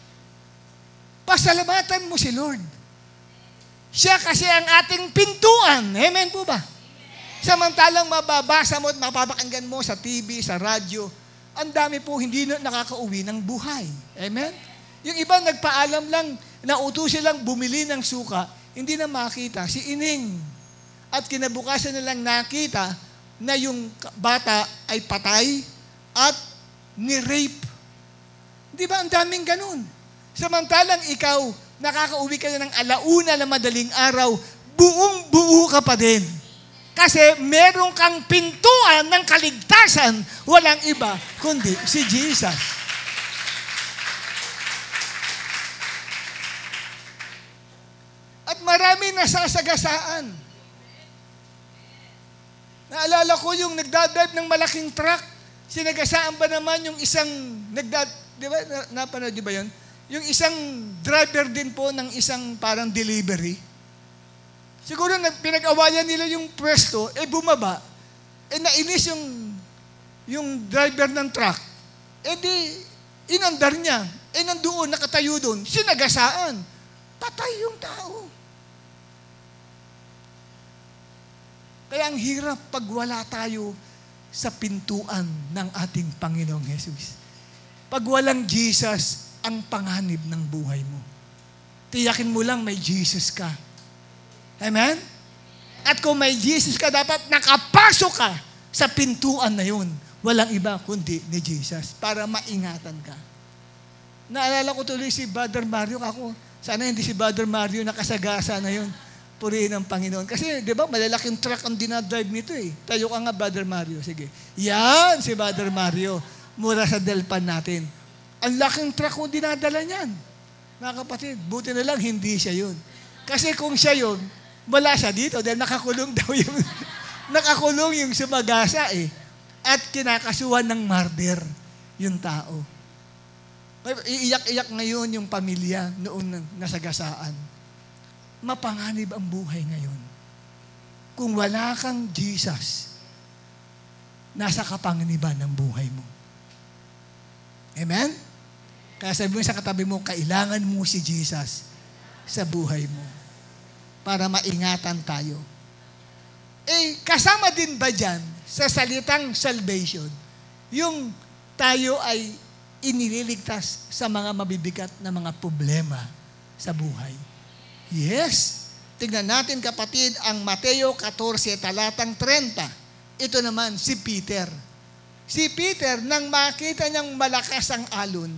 Pasalamatan mo si Lord. Siya kasi ang ating pintuan. Amen po ba? Samantalang mababasa mo at mapapakinggan mo sa TV, sa radyo, ang dami po hindi nakakauwi ng buhay. Amen? Yung iba nagpaalam lang, nautusin lang bumili ng suka, hindi na makita. Si Ining. At kinabukasan nilang nakita na yung bata ay patay at ni-rape. Di ba? Ang daming ganun. Samantalang ikaw, nakakauwi ka na ng alauna na madaling araw, buong-buo ka pa din. Kasi meron kang pintuan ng kaligtasan, walang iba kundi si Jesus. At marami nasasagasaan. Naalala ko yung nagdadrive ng malaking truck, sinagasaan ba naman yung isang di ba, napanood di ba yun? Yung isang driver din po ng isang parang delivery. Siguro pinag-awayan nila yung pwesto, bumaba. Nainis yung driver ng truck. Di, inandar niya. Nandoon, nakatayo doon. Sinagasaan. Patay yung tao. Kaya ang hirap pag wala tayo sa pintuan ng ating Panginoong Jesus. Pag walang Jesus, ang panganib ng buhay mo. Tiyakin mo lang may Jesus ka. Amen? At kung may Jesus ka, dapat nakapasok ka sa pintuan na yun. Walang iba kundi ni Jesus para maingatan ka. Naalala ko tuloy si Brother Mario. Sana hindi si Brother Mario nakasagasa na yun. Purihin ang Panginoon. Kasi, di ba, malalaking truck ang dinadrive nito eh. Tayo ka nga, Brother Mario. Sige. Yan, si Brother Mario. Mura sa Delpan natin. Ang laking truck kung dinadala niyan. Mga kapatid, buti na lang hindi siya yun. Kasi kung siya yun, wala siya dito dahil nakakulong daw yung nakakulong yung sumagasa eh. At kinakasuhan ng murder yung tao. Iiyak-iyak ngayon yung pamilya noong nasagasaan. Mapanganib ang buhay ngayon. Kung wala kang Jesus, nasa kapanganiban ng buhay mo. Amen? Kaya sabi mo sa katabi mo, kailangan mo si Jesus sa buhay mo para maingatan tayo. Kasama din ba dyan sa salitang salvation, yung tayo ay inililigtas sa mga mabibigat na mga problema sa buhay? Yes. Tingnan natin kapatid ang Mateo 14, talatang 30. Ito naman si Peter. Si Peter, nang makita niyang malakas ang alon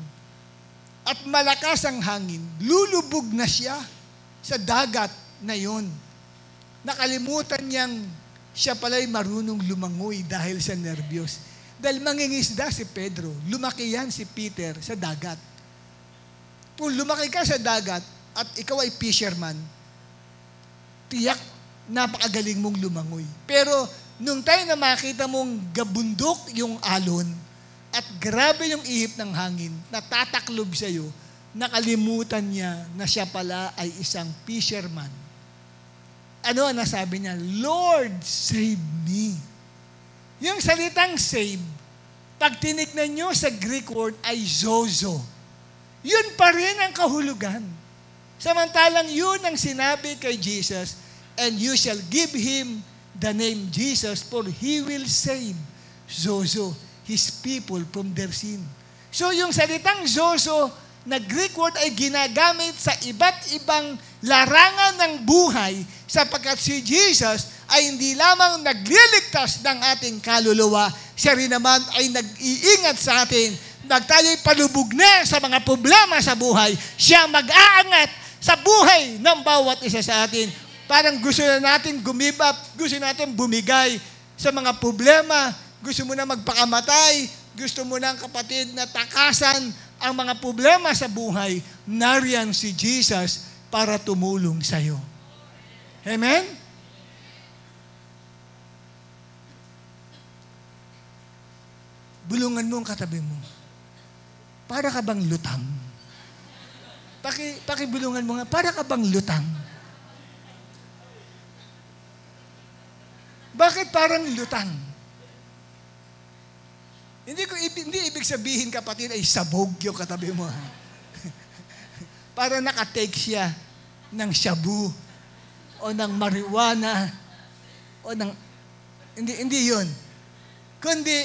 at malakas ang hangin, lulubog na siya sa dagat na yun. Nakalimutan niyang siya pala'y marunong lumangoy dahil sa nervyos. Dahil mangingisda si Pedro, lumaki yan si Peter sa dagat. Kung lumaki ka sa dagat at ikaw ay fisherman, tiyak napakagaling mong lumangoy. Pero nung tayo na makita mong gabundok yung alon at grabe yung ihip ng hangin, natataklob sa iyo, nakalimutan niya na siya pala ay isang fisherman. Ano ang nasabi niya? Lord, save me. Yung salitang save, pag tinignan nyo sa Greek word ay zozo. Yun pa rin ang kahulugan. Samantalang yun ang sinabi kay Jesus, and you shall give him the name Jesus, for he will save zozo, his people from their sin. So yung salitang zozo na Greek word ay ginagamit sa iba't ibang larangan ng buhay sapagkat si Jesus ay hindi lamang nagliligtas ng ating kaluluwa, siya rin naman ay nag-iingat sa atin. Pag tayo'y palubog na sa mga problema sa buhay, siya mag-aangat sa buhay ng bawat isa sa atin. Parang gusto na natin gumibap, gusto natin bumigay sa mga problema, gusto mo na magpakamatay, gusto mo na kapatid na takasan ang mga problema sa buhay. nariyan si Jesus para tumulong sa iyo. Amen? Bulungan mo ang katabi mo. Para ka bang lutang? Pakibulungan mo nga, para ka bang lutang? Bakit parang lutang? Hindi ibig sabihin, kapatid, ay sabog yung katabi mo. Para nakatake siya ng shabu o ng marijuana o ng... Hindi yun. Kundi,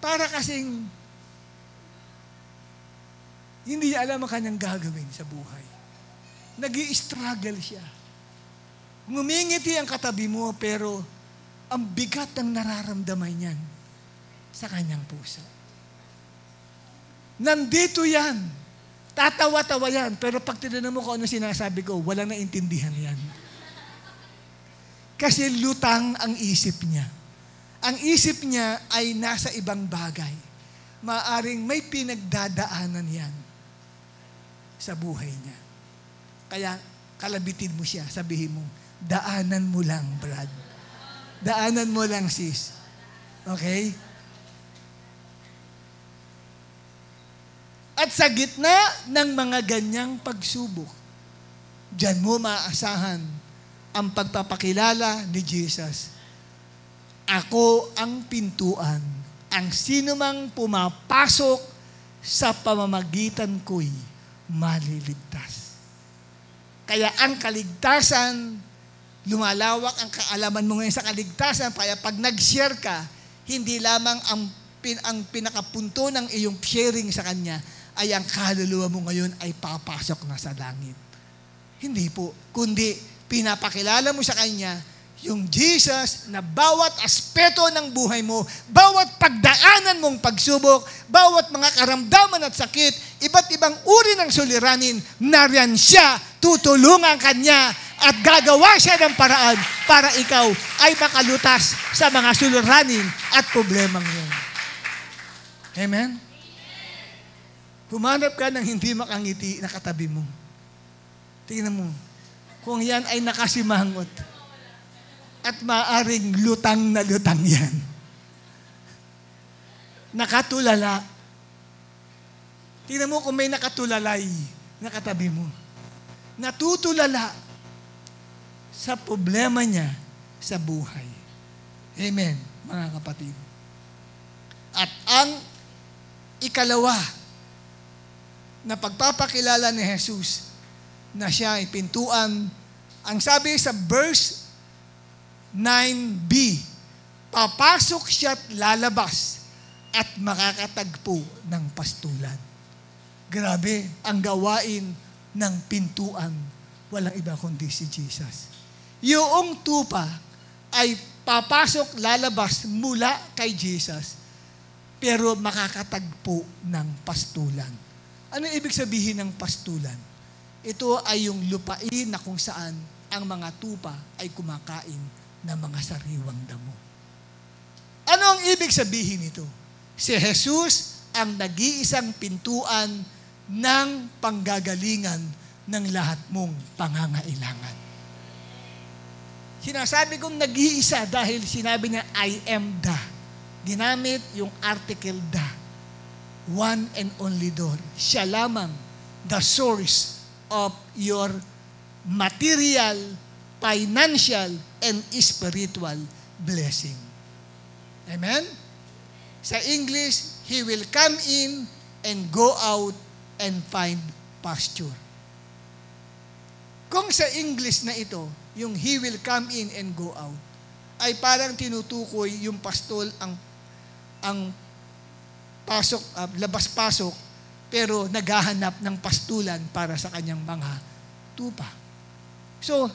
para kasing hindi niya alam ang kanyang gagawin sa buhay. Nag-i-struggle siya. Ngumingiti ang katabi mo, pero ang bigat ng nararamdaman niyan sa kanyang puso. Nandito yan. Tatawa-tawa yan. Pero pag tinanong mo kung ano sinasabi ko, walang naintindihan yan. Kasi lutang ang isip niya. Ang isip niya ay nasa ibang bagay. Maaring may pinagdadaanan yan sa buhay niya. Kaya kalabitin mo siya. Sabihin mo, daanan mo lang, Brad. Daanan mo lang, sis. Okay? At sa gitna ng mga ganyang pagsubok, diyan mo maaasahan ang pagpapakilala ni Jesus. Ako ang pintuan. Ang sinumang pumapasok sa pamamagitan ko'y maliligtas. Kaya ang kaligtasan, lumalawak ang kaalaman mo ngayon sa kaligtasan, kaya pag nag-share ka, hindi lamang ang pinakapunto ng iyong sharing sa Kanya ay ang kaluluwa mo ngayon ay papasok na sa langit. Hindi po, kundi pinapakilala mo sa Kanya yung Jesus na bawat aspeto ng buhay mo, bawat pagdaanan mong pagsubok, bawat mga karamdaman at sakit, iba't ibang uri ng suliranin, nariyan siya, tutulungan Kanya at gagawa siya ng paraan para ikaw ay makalutas sa mga suliranin at problemang yun. Amen? Humanap ka ng hindi makangiti na katabi mo. Tingnan mo, kung yan ay nakasimangot at maaring lutang na lutang yan. Nakatulala. Tingnan mo kung may nakatulalay na katabi mo. Natutulala sa problema niya sa buhay. Amen, mga kapatid. At ang ikalawa na pagpapakilala ni Jesus na siya ay pintuan, ang sabi sa verse 9b, papasok siya at lalabas at makakatagpo ng pastulan. Grabe ang gawain ng pintuan. Walang iba kundi si Jesus. Yung tupa ay papasok, lalabas mula kay Jesus, pero makakatagpo ng pastulan. Ano ibig sabihin ng pastulan? Ito ay yung lupain na kung saan ang mga tupa ay kumakain ng mga sariwang damo. Ano ang ibig sabihin nito? Si Jesus ang nag-iisang pintuan ng panggagalingan ng lahat mong pangangailangan. Sinasabi kong nag-iisa dahil sinabi niya, I am the. Ginamit yung article the. One and only door. Siya lamang the source of your material, financial, and spiritual blessing. Amen? Sa English, He will come in and go out and find pasture. Kung sa English na ito, yung He will come in and go out, ay parang tinutukoy yung pastol ang pasok, labas-pasok, pero naghahanap ng pastulan para sa kanyang mga tupa. So,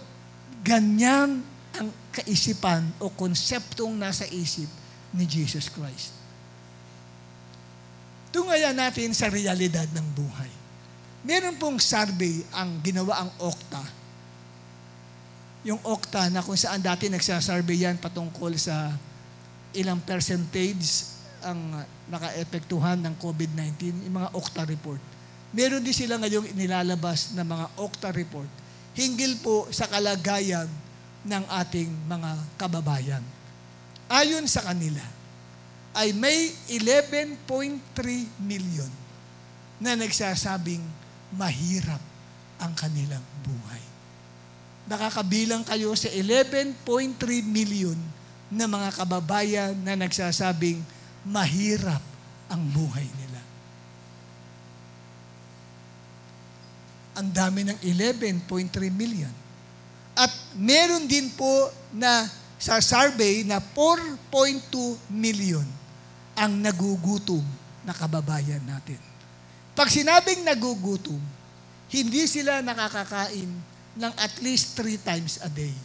ganyan ang kaisipan o konseptong nasa isip ni Jesus Christ. Tungayan natin sa realidad ng buhay. Meron pong survey ang ginawa ang Okta. Yung Okta na kung saan dati nagsasurvey yan patungkol sa ilang percentage ang naka-epektuhan ng COVID-19, yung mga Okta report. meron din sila ngayong inilalabas na mga Okta report hinggil po sa kalagayan ng ating mga kababayan. Ayon sa kanila, ay may 11.3 million na nagsasabing mahirap ang kanilang buhay. Nakakabilang kayo sa 11.3 million na mga kababayan na nagsasabing mahirap ang buhay nila. Ang dami ng 11.3 million. At meron din po na sa survey na 4.2 million ang nagugutom na kababayan natin. Pag sinabing nagugutom, hindi sila nakakakain ng at least 3 times a day.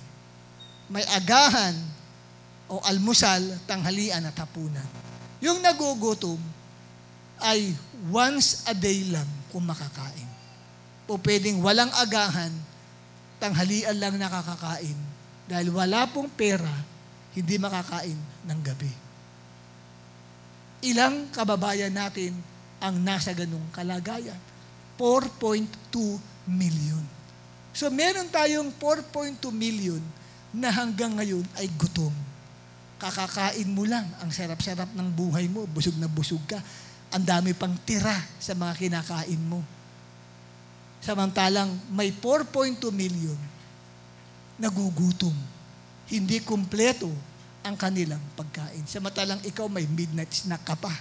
May agahan o almusal, tanghalian at hapunan. Yung nagugutom ay once a day lang kung makakain. O pwedeng walang agahan, tanghalian lang nakakakain. Dahil wala pong pera, hindi makakain ng gabi. Ilang kababayan natin ang nasa ganung kalagayan? 4.2 million. So meron tayong 4.2 million na hanggang ngayon ay gutom. Kakakain mo lang, ang sarap-sarap ng buhay mo, busog na busog ka. Ang dami pang tira sa mga kinakain mo. Samantalang may 4.2 million nagugutom. Hindi kumpleto ang kanilang pagkain. Samantalang ikaw may midnight snack ka pa.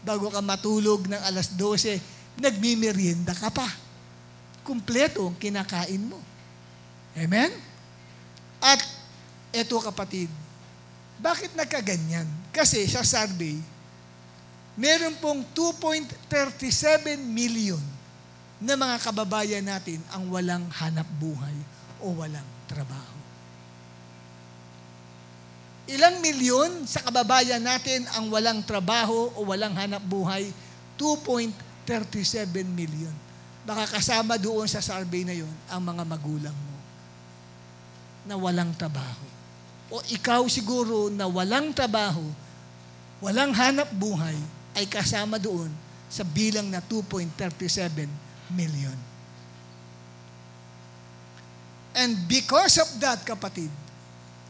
Bago ka matulog ng alas 12, nagmimerienda ka pa. Kumpleto ang kinakain mo. Amen? At eto kapatid, bakit nagkaganyan? Kasi sa survey, meron pong 2.37 million na mga kababayan natin ang walang hanap buhay o walang trabaho. Ilang milyon sa kababayan natin ang walang trabaho o walang hanap buhay? 2.37 million. Baka kasama doon sa survey na yon ang mga magulang mo na walang trabaho. O ikaw siguro na walang trabaho, walang hanap buhay, ay kasama doon sa bilang na 2.37 million. And because of that, kapatid,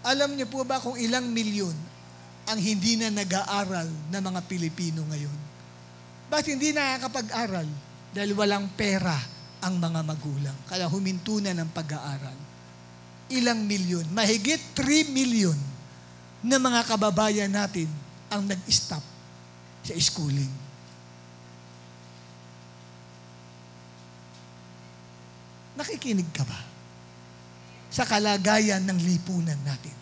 alam niyo po ba kung ilang milyon ang hindi na nag-aaral na mga Pilipino ngayon? Ba't hindi nakakapag-aral? Dahil walang pera ang mga magulang. Kaya huminto na ng pag-aaral. Ilang milyon? Mahigit 3 million na mga kababayan natin ang nag-stop sa schooling. Nakikinig ka ba sa kalagayan ng lipunan natin?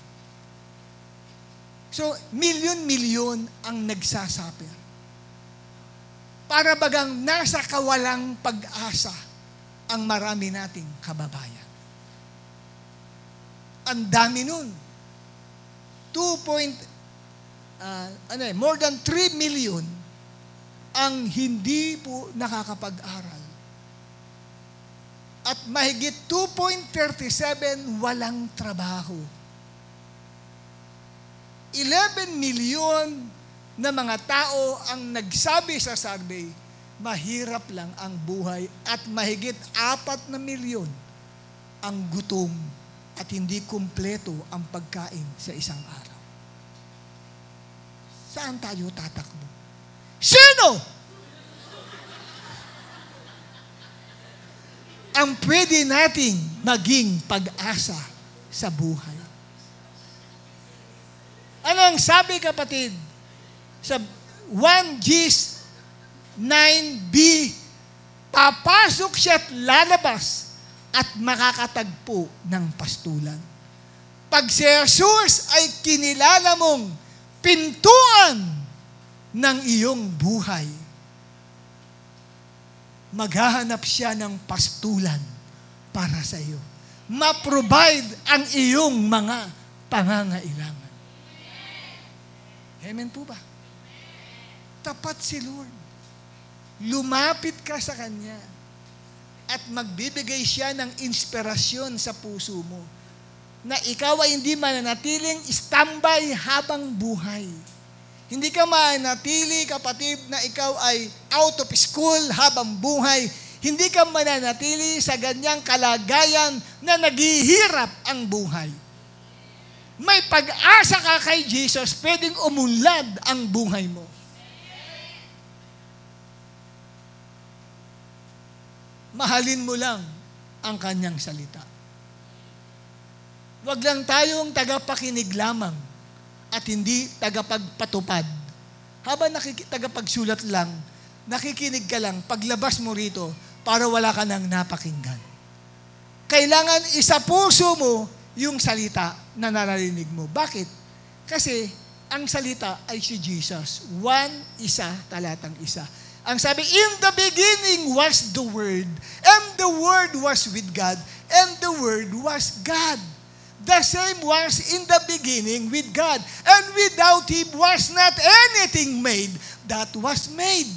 So, milyon-milyon ang nagsasuffer. Para bagang nasa kawalang pag-asa ang marami nating kababayan. Ang dami nun. More than 3 million ang hindi po nakakapag-aral. At mahigit 2.37 walang trabaho. 11 million na mga tao ang nagsabi sa survey, mahirap lang ang buhay at mahigit 4 na milyon ang gutom at hindi kumpleto ang pagkain sa isang araw. Saan tayo tatakbo? Sino ang pwede nating maging pag-asa sa buhay? Anong sabi kapatid? Sa 1Gs 9b, papasok siya at lalabas at makakatagpo ng pastulan. Pag si Jesus ay kinilala mong pintuan ng iyong buhay, maghahanap siya ng pastulan para sa iyo. Ma-provide ang iyong mga pangangailangan. Amen po ba? Tapat si Lord. Lumapit ka sa Kanya at magbibigay siya ng inspirasyon sa puso mo na ikaw ay hindi mananatiling standby habang buhay. Hindi ka mananatili, kapatid, na ikaw ay out of school habang buhay. Hindi ka mananatili sa ganyang kalagayan na naghihirap ang buhay. May pag-asa ka kay Jesus, pwedeng umunlad ang buhay mo. Mahalin mo lang ang kanyang salita. Huwag lang tayong tagapakinig lamang at hindi tagapagpatupad. Habang tagapagsulat lang, nakikinig ka lang, paglabas mo rito, para wala ka nang napakinggan. Kailangan isa puso mo yung salita na naririnig mo. Bakit? Kasi ang salita ay si Jesus. Isa, talatang isa. Ang sabi, in the beginning was the Word, and the Word was with God, and the Word was God. The same was in the beginning with God, and without Him was not anything made that was made.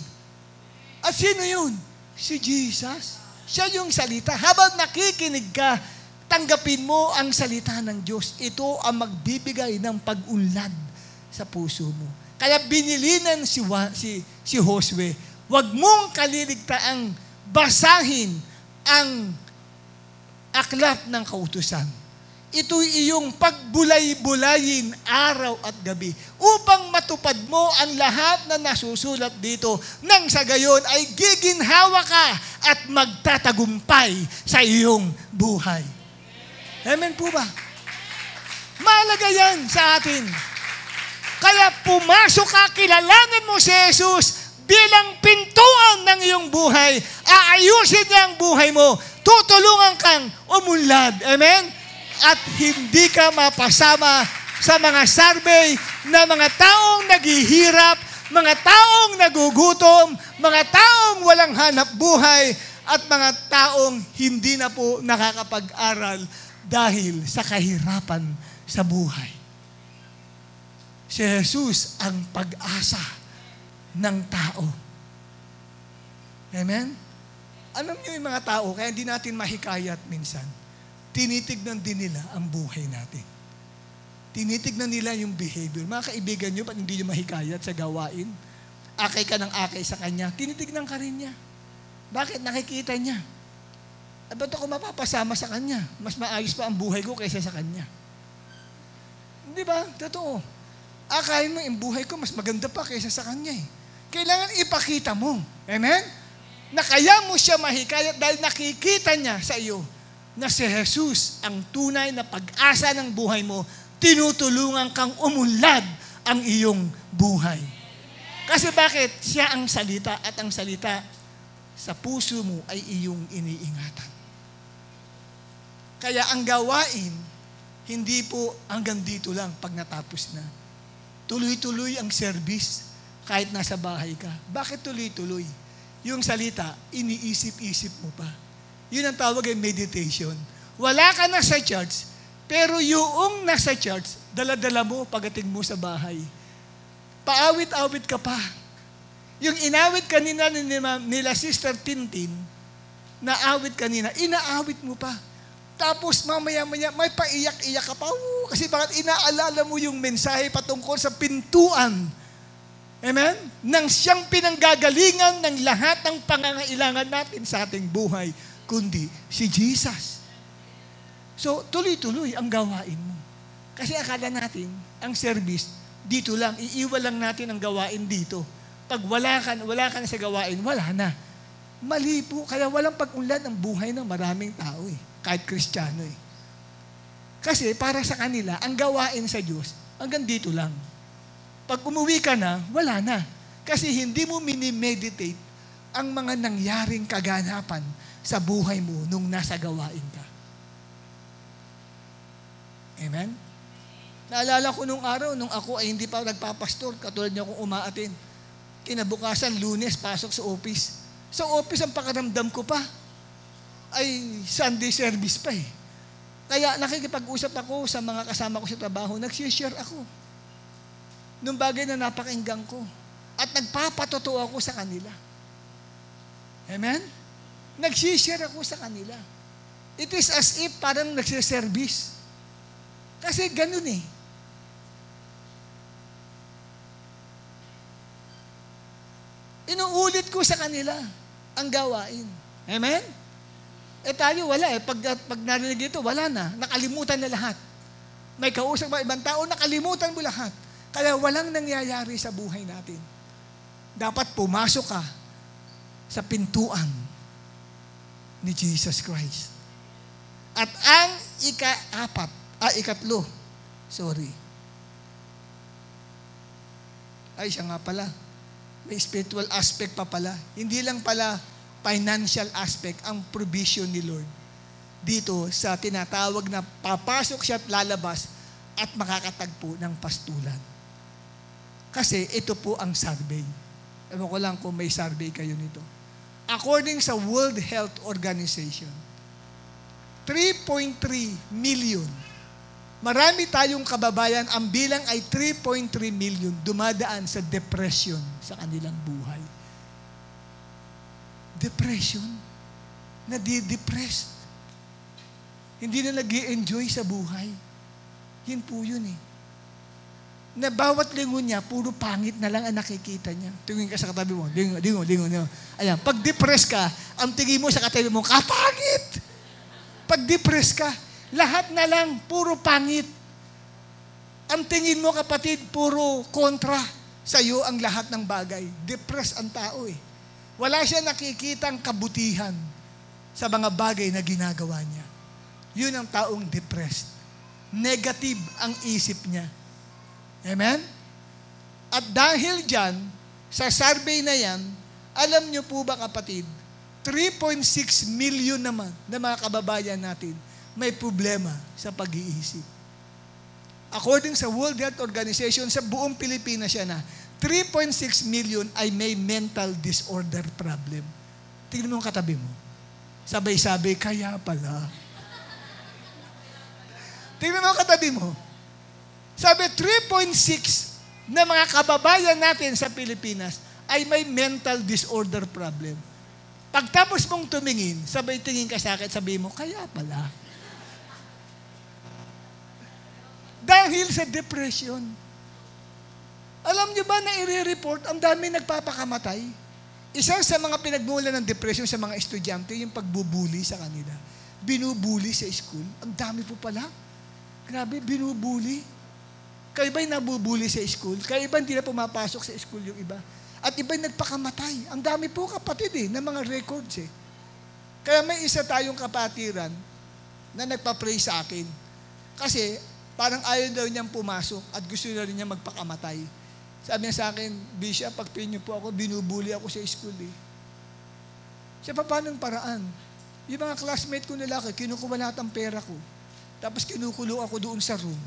At sino yun? Si Jesus. Siya yung salita. Habang nakikinig ka, tanggapin mo ang salita ng Diyos. Ito ang magbibigay ng pag-unlad sa puso mo. Kaya binilinan si Josue, huwag mong kaliligtaang basahin ang aklat ng kautusan. Ito'y iyong pagbulay-bulayin araw at gabi upang matupad mo ang lahat na nasusulat dito nang sa gayon ay giginhawa ka at magtatagumpay sa iyong buhay. Amen po ba? Mahalaga yan sa atin. Kaya pumasok ka, kilalanin mo si Jesus bilang pintuan ng iyong buhay. Aayusin niya ang buhay mo. Tutulungan kang umunlad. Amen? At hindi ka mapasama sa mga survey na mga taong naghihirap, mga taong nagugutom, mga taong walang hanap buhay, at mga taong hindi na po nakakapag-aral dahil sa kahirapan sa buhay. Si Jesus ang pag-asa ng tao. Amen? Alam niyo yung mga tao, kaya hindi natin mahikayat minsan. Tinitignan din nila ang buhay natin. Tinitignan nila yung behavior. Mga kaibigan nyo, ba't hindi nyo mahikayat sa gawain? Akay ka ng akay sa kanya. Tinitignan ka rin niya. Bakit? Nakikita niya. Ba't ako mapapasama sa kanya? Mas maayos pa ang buhay ko kaysa sa kanya. Di ba? Totoo. Akayin mo, yung buhay ko mas maganda pa kaysa sa kanya eh. Kailangan ipakita mo. Amen? Na kaya mo siya mahikayat dahil nakikita niya sa iyo na si Jesus ang tunay na pag-asa ng buhay mo, tinutulungan kang umunlad ang iyong buhay. Kasi bakit? Siya ang salita at ang salita sa puso mo ay iyong iniingatan. Kaya ang gawain, hindi po hanggang dito lang pag natapos na. Tuloy-tuloy ang service kahit nasa bahay ka. Bakit tuloy-tuloy? Yung salita, iniisip-isip mo pa. Yun ang tawag ay meditation. Wala ka na sa church, pero yung nasa church, dala-dala mo pagdating mo sa bahay. Paawit-awit ka pa. Yung inawit kanina nila Sister Tintin, na awit kanina, inaawit mo pa. Tapos mamaya-maya, may paiyak-iyak ka pa. Kasi bakit inaalala mo yung mensahe patungkol sa pintuan. Amen? Nang siyang pinanggagalingan ng lahat ng pangangailangan natin sa ating buhay, kundi si Jesus. So, tuloy-tuloy ang gawain mo. Kasi akala natin, ang service, dito lang, iiwan lang natin ang gawain dito. Pag wala ka na sa gawain, wala na. Mali po, kaya walang pag-unlad ang buhay ng maraming tao eh, kahit Kristiyano eh. Kasi para sa kanila, ang gawain sa Diyos, hanggang dito lang. Pag umuwi ka na, wala na. Kasi hindi mo minimeditate ang mga nangyaring kaganapan sa buhay mo nung nasa gawain ka. Amen? Naalala ko nung araw, nung ako ay hindi pa nagpapastor, katulad niya akong umaatin. Kinabukasan, Lunes, pasok sa office. Sa office, ang pakaramdam ko pa ay Sunday service pa eh. Kaya nakikipag-usap ako sa mga kasama ko sa trabaho, nagsishare ako nung bagay na napakinggan ko. At nagpapatotoo ako sa kanila. Amen? Nagsishare ako sa kanila. It is as if parang nagsiservice. Kasi ganun eh. Inuulit ko sa kanila ang gawain. Amen? Tayo wala eh. Pag narinig ito, wala na. Nakalimutan na lahat. May kausap ba ibang tao, nakalimutan mo lahat. Kaya walang nangyayari sa buhay natin. Dapat pumasok ka sa pintuan ni Jesus Christ. At ang ikatlo, siya nga pala. May spiritual aspect pa pala. Hindi lang pala financial aspect ang provision ni Lord. Dito sa tinatawag na papasok siya at lalabas at makakatagpo ng pastulan. Kasi ito po ang survey. Ewan ko lang kung may survey kayo nito. According sa World Health Organization, 3.3 million. Marami tayong kababayan, ang bilang ay 3.3 million dumadaan sa depression sa kanilang buhay. Depression. Nadi-depressed. Hindi na nag-i-enjoy sa buhay. Yun po yun eh. Na bawat lingon niya, puro pangit na lang ang nakikita niya. Tingin ka sa katabi mo, lingon. Ayan, pag depressed ka, ang tingin mo sa katabi mo, kapangit! Pag depressed ka, lahat na lang, puro pangit. Ang tingin mo, kapatid, puro kontra sa iyo ang lahat ng bagay. Depressed ang tao eh. Wala siya nakikitang kabutihan sa mga bagay na ginagawa niya. Yun ang taong depressed. Negative ang isip niya. Amen? At dahil dyan, sa survey na yan, alam niyo po ba kapatid, 3.6 million naman na mga kababayan natin may problema sa pag-iisip. According sa World Health Organization, sa buong Pilipinas siya na 3.6 million ay may mental disorder problem. Tingnan mo ang katabi mo. Sabay-sabay, kaya pala. Tingnan mo ang katabi mo. Sabi, 3.6 na mga kababayan natin sa Pilipinas ay may mental disorder problem. Pagtapos mong tumingin, sabay tingin ka sa akin, sabi mo, kaya pala. Dahil sa depression. Alam niyo ba na i-report, ang dami nagpapakamatay? Isa sa mga pinagmula ng depression sa mga estudyante, yung pagbubuli sa kanila. Binubuli sa school. Ang dami po pala. Grabe, binubuli. Kaya iba'y nabubuli sa school. Kaya iba hindi na pumapasok sa school yung iba. At iba'y nagpakamatay. Ang dami po kapatid ng mga records eh. Kaya may isa tayong kapatiran na nagpa-pray sa akin. Kasi parang ayaw daw niyang pumasok at gusto na rin niya magpakamatay. Sabi niya sa akin, Bishop, pag pinyo po ako, binubuli ako sa school eh. Siya pa, paano ang paraan? Yung mga classmate ko na laki, kinukuha lahat ang pera ko. Tapos kinukulong ako doon sa room.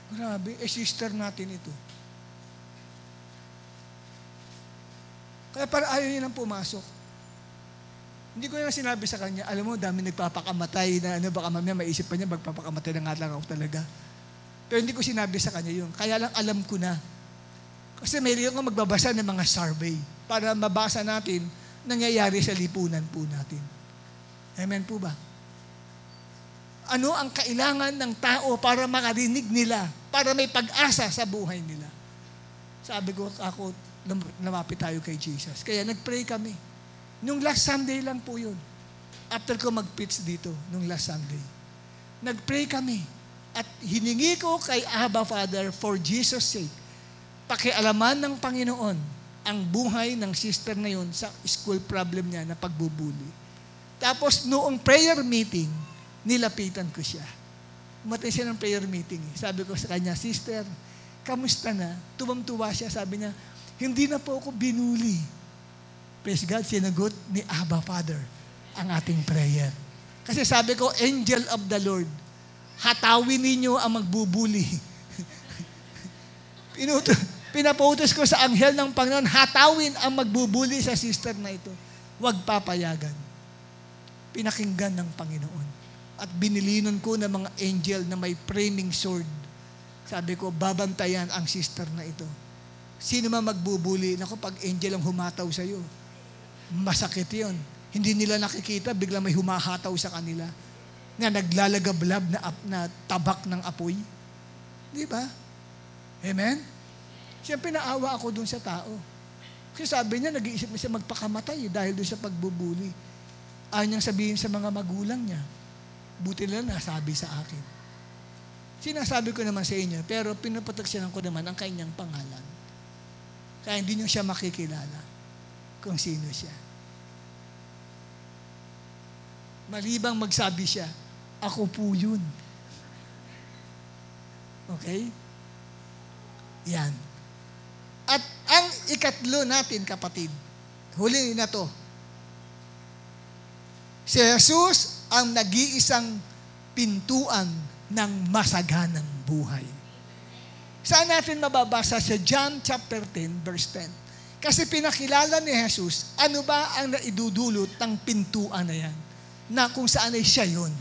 Grabe, sister natin ito. Kaya para ayaw niya nang pumasok. Hindi ko na sinabi sa kanya, alam mo, dami nagpapakamatay na baka mamaya maisip pa niya, magpapakamatay na nga lang ako talaga. Pero hindi ko sinabi sa kanya yun. Kaya lang alam ko na. Kasi mayroon ko magbabasa ng mga survey para mabasa natin nangyayari sa lipunan po natin. Amen po ba? Ano ang kailangan ng tao para makarinig nila, para may pag-asa sa buhay nila? Sabi ko, ako, lumapit tayo kay Jesus. Kaya nag-pray kami. Nung last Sunday lang po yun. After ko mag-preach dito, nung last Sunday. Nag-pray kami. At hiningi ko kay Abba Father for Jesus' sake, pakialaman ng Panginoon ang buhay ng sister na yun sa school problem niya na pagbubuli. Tapos noong prayer meeting, nilapitan ko siya. Umatay siya ng prayer meeting. Sabi ko sa kanya, sister, kamusta na? Tuwang-tuwa siya. Sabi niya, hindi na po ako binuli. Praise God, sinagot ni Abba Father ang ating prayer. Kasi sabi ko, angel of the Lord, hatawin ninyo ang magbubuli. Pinapautos ko sa anghel ng Panginoon, hatawin ang magbubuli sa sister na ito. Huwag papayagan. Pinakinggan ng Panginoon. At binilinon ko ng mga angel na may flaming sword. Sabi ko, babantayan ang sister na ito. Sino man magbubuli, naku, pag angel ang humataw sa'yo, masakit yun. Hindi nila nakikita, bigla may humahataw sa kanila na naglalagablab na tabak ng apoy. Di ba? Amen? Siyempre naawa ako dun sa tao. Kasi sabi niya, nag-iisip na siya magpakamatay dahil doon sa pagbubuli. Ayaw niyang sabihin sa mga magulang niya. Buti lang nasabi sa akin. Sinasabi ko naman sa inyo, pero pinapataksyanan ko naman ang kanyang pangalan. Kaya hindi niyo siya makikilala kung sino siya. Malibang magsabi siya, ako po yun. Okay? Yan. At ang ikatlo natin, kapatid, huli na to. Si Jesus ang nag-iisang pintuan ng masaganang buhay. Saan natin mababasa sa John chapter 10, verse 10? Kasi pinakilala ni Jesus, ano ba ang naidudulot ng pintuan na yan? Na kung saan ay siya yun.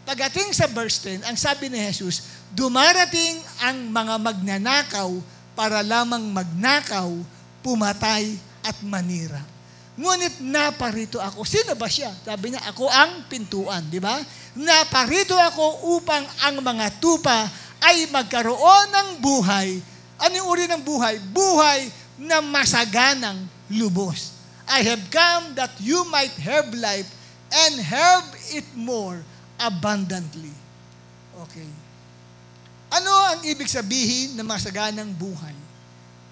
Pagdating sa verse 10, ang sabi ni Jesus, dumarating ang mga magnanakaw para lamang magnakaw, pumatay at manira. Ngunit naparito ako. Sino ba siya? Sabi niya, ako ang pintuan, di ba? Naparito ako upang ang mga tupa ay magkaroon ng buhay. Ano yung uri ng buhay? Buhay na masaganang lubos. I have come that you might have life and have it more abundantly. Okay. Ano ang ibig sabihin ng masaganang buhay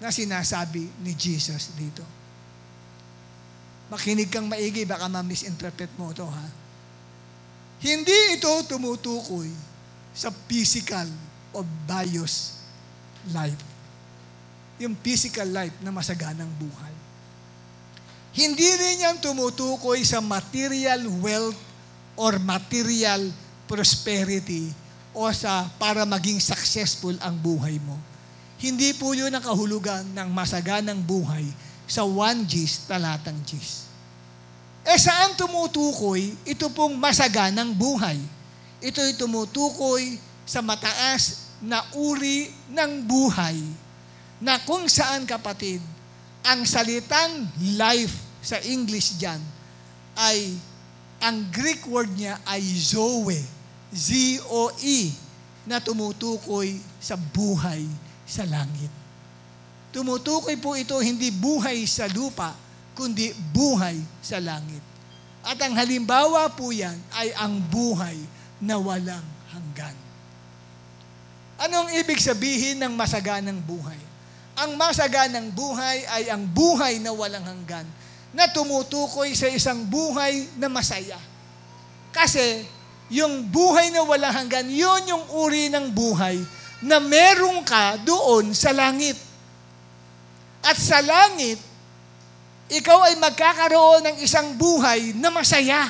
na sinasabi ni Jesus dito? Makinig kang maigi, baka ma-misinterpret mo ito, ha? Hindi ito tumutukoy sa physical o bios life. Yung physical life na masaganang buhay. Hindi rin yan tumutukoy sa material wealth or material prosperity o sa para maging successful ang buhay mo. Hindi po yun ang kahulugan ng masaganang buhay sa 1 Gs, talatang Gs. Saan tumutukoy? Ito pong masaganang buhay. Ito'y tumutukoy sa mataas na uri ng buhay na kung saan, kapatid, ang salitang life sa English dyan ay, ang Greek word niya ay zoe, Z-O-E, na tumutukoy sa buhay sa langit. Tumutukoy po ito hindi buhay sa lupa, kundi buhay sa langit. At ang halimbawa po yan ay ang buhay na walang hanggan. Anong ibig sabihin ng masaganang buhay? Ang masaganang buhay ay ang buhay na walang hanggan na tumutukoy sa isang buhay na masaya. Kasi yung buhay na walang hanggan, yun yung uri ng buhay na meron ka doon sa langit. At sa langit, ikaw ay magkakaroon ng isang buhay na masaya.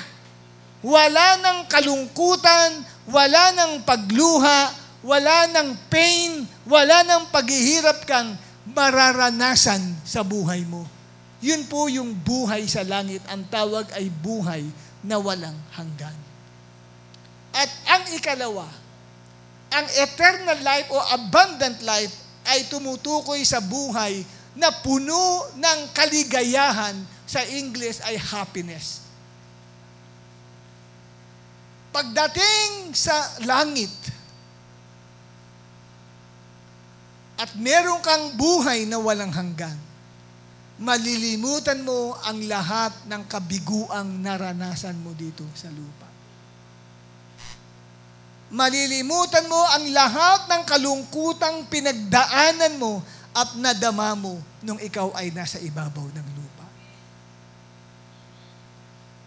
Wala ng kalungkutan, wala ng pagluha, wala ng pain, wala ng paghihirap kang mararanasan sa buhay mo. Yun po yung buhay sa langit. Ang tawag ay buhay na walang hanggan. At ang ikalawa, ang eternal life o abundant life ay tumutukoy sa buhay na puno ng kaligayahan, sa English ay happiness. Pagdating sa langit, at meron kang buhay na walang hanggan, malilimutan mo ang lahat ng kabiguang naranasan mo dito sa lupa. Malilimutan mo ang lahat ng kalungkutang pinagdaanan mo at nadama mo nung ikaw ay nasa ibabaw ng lupa.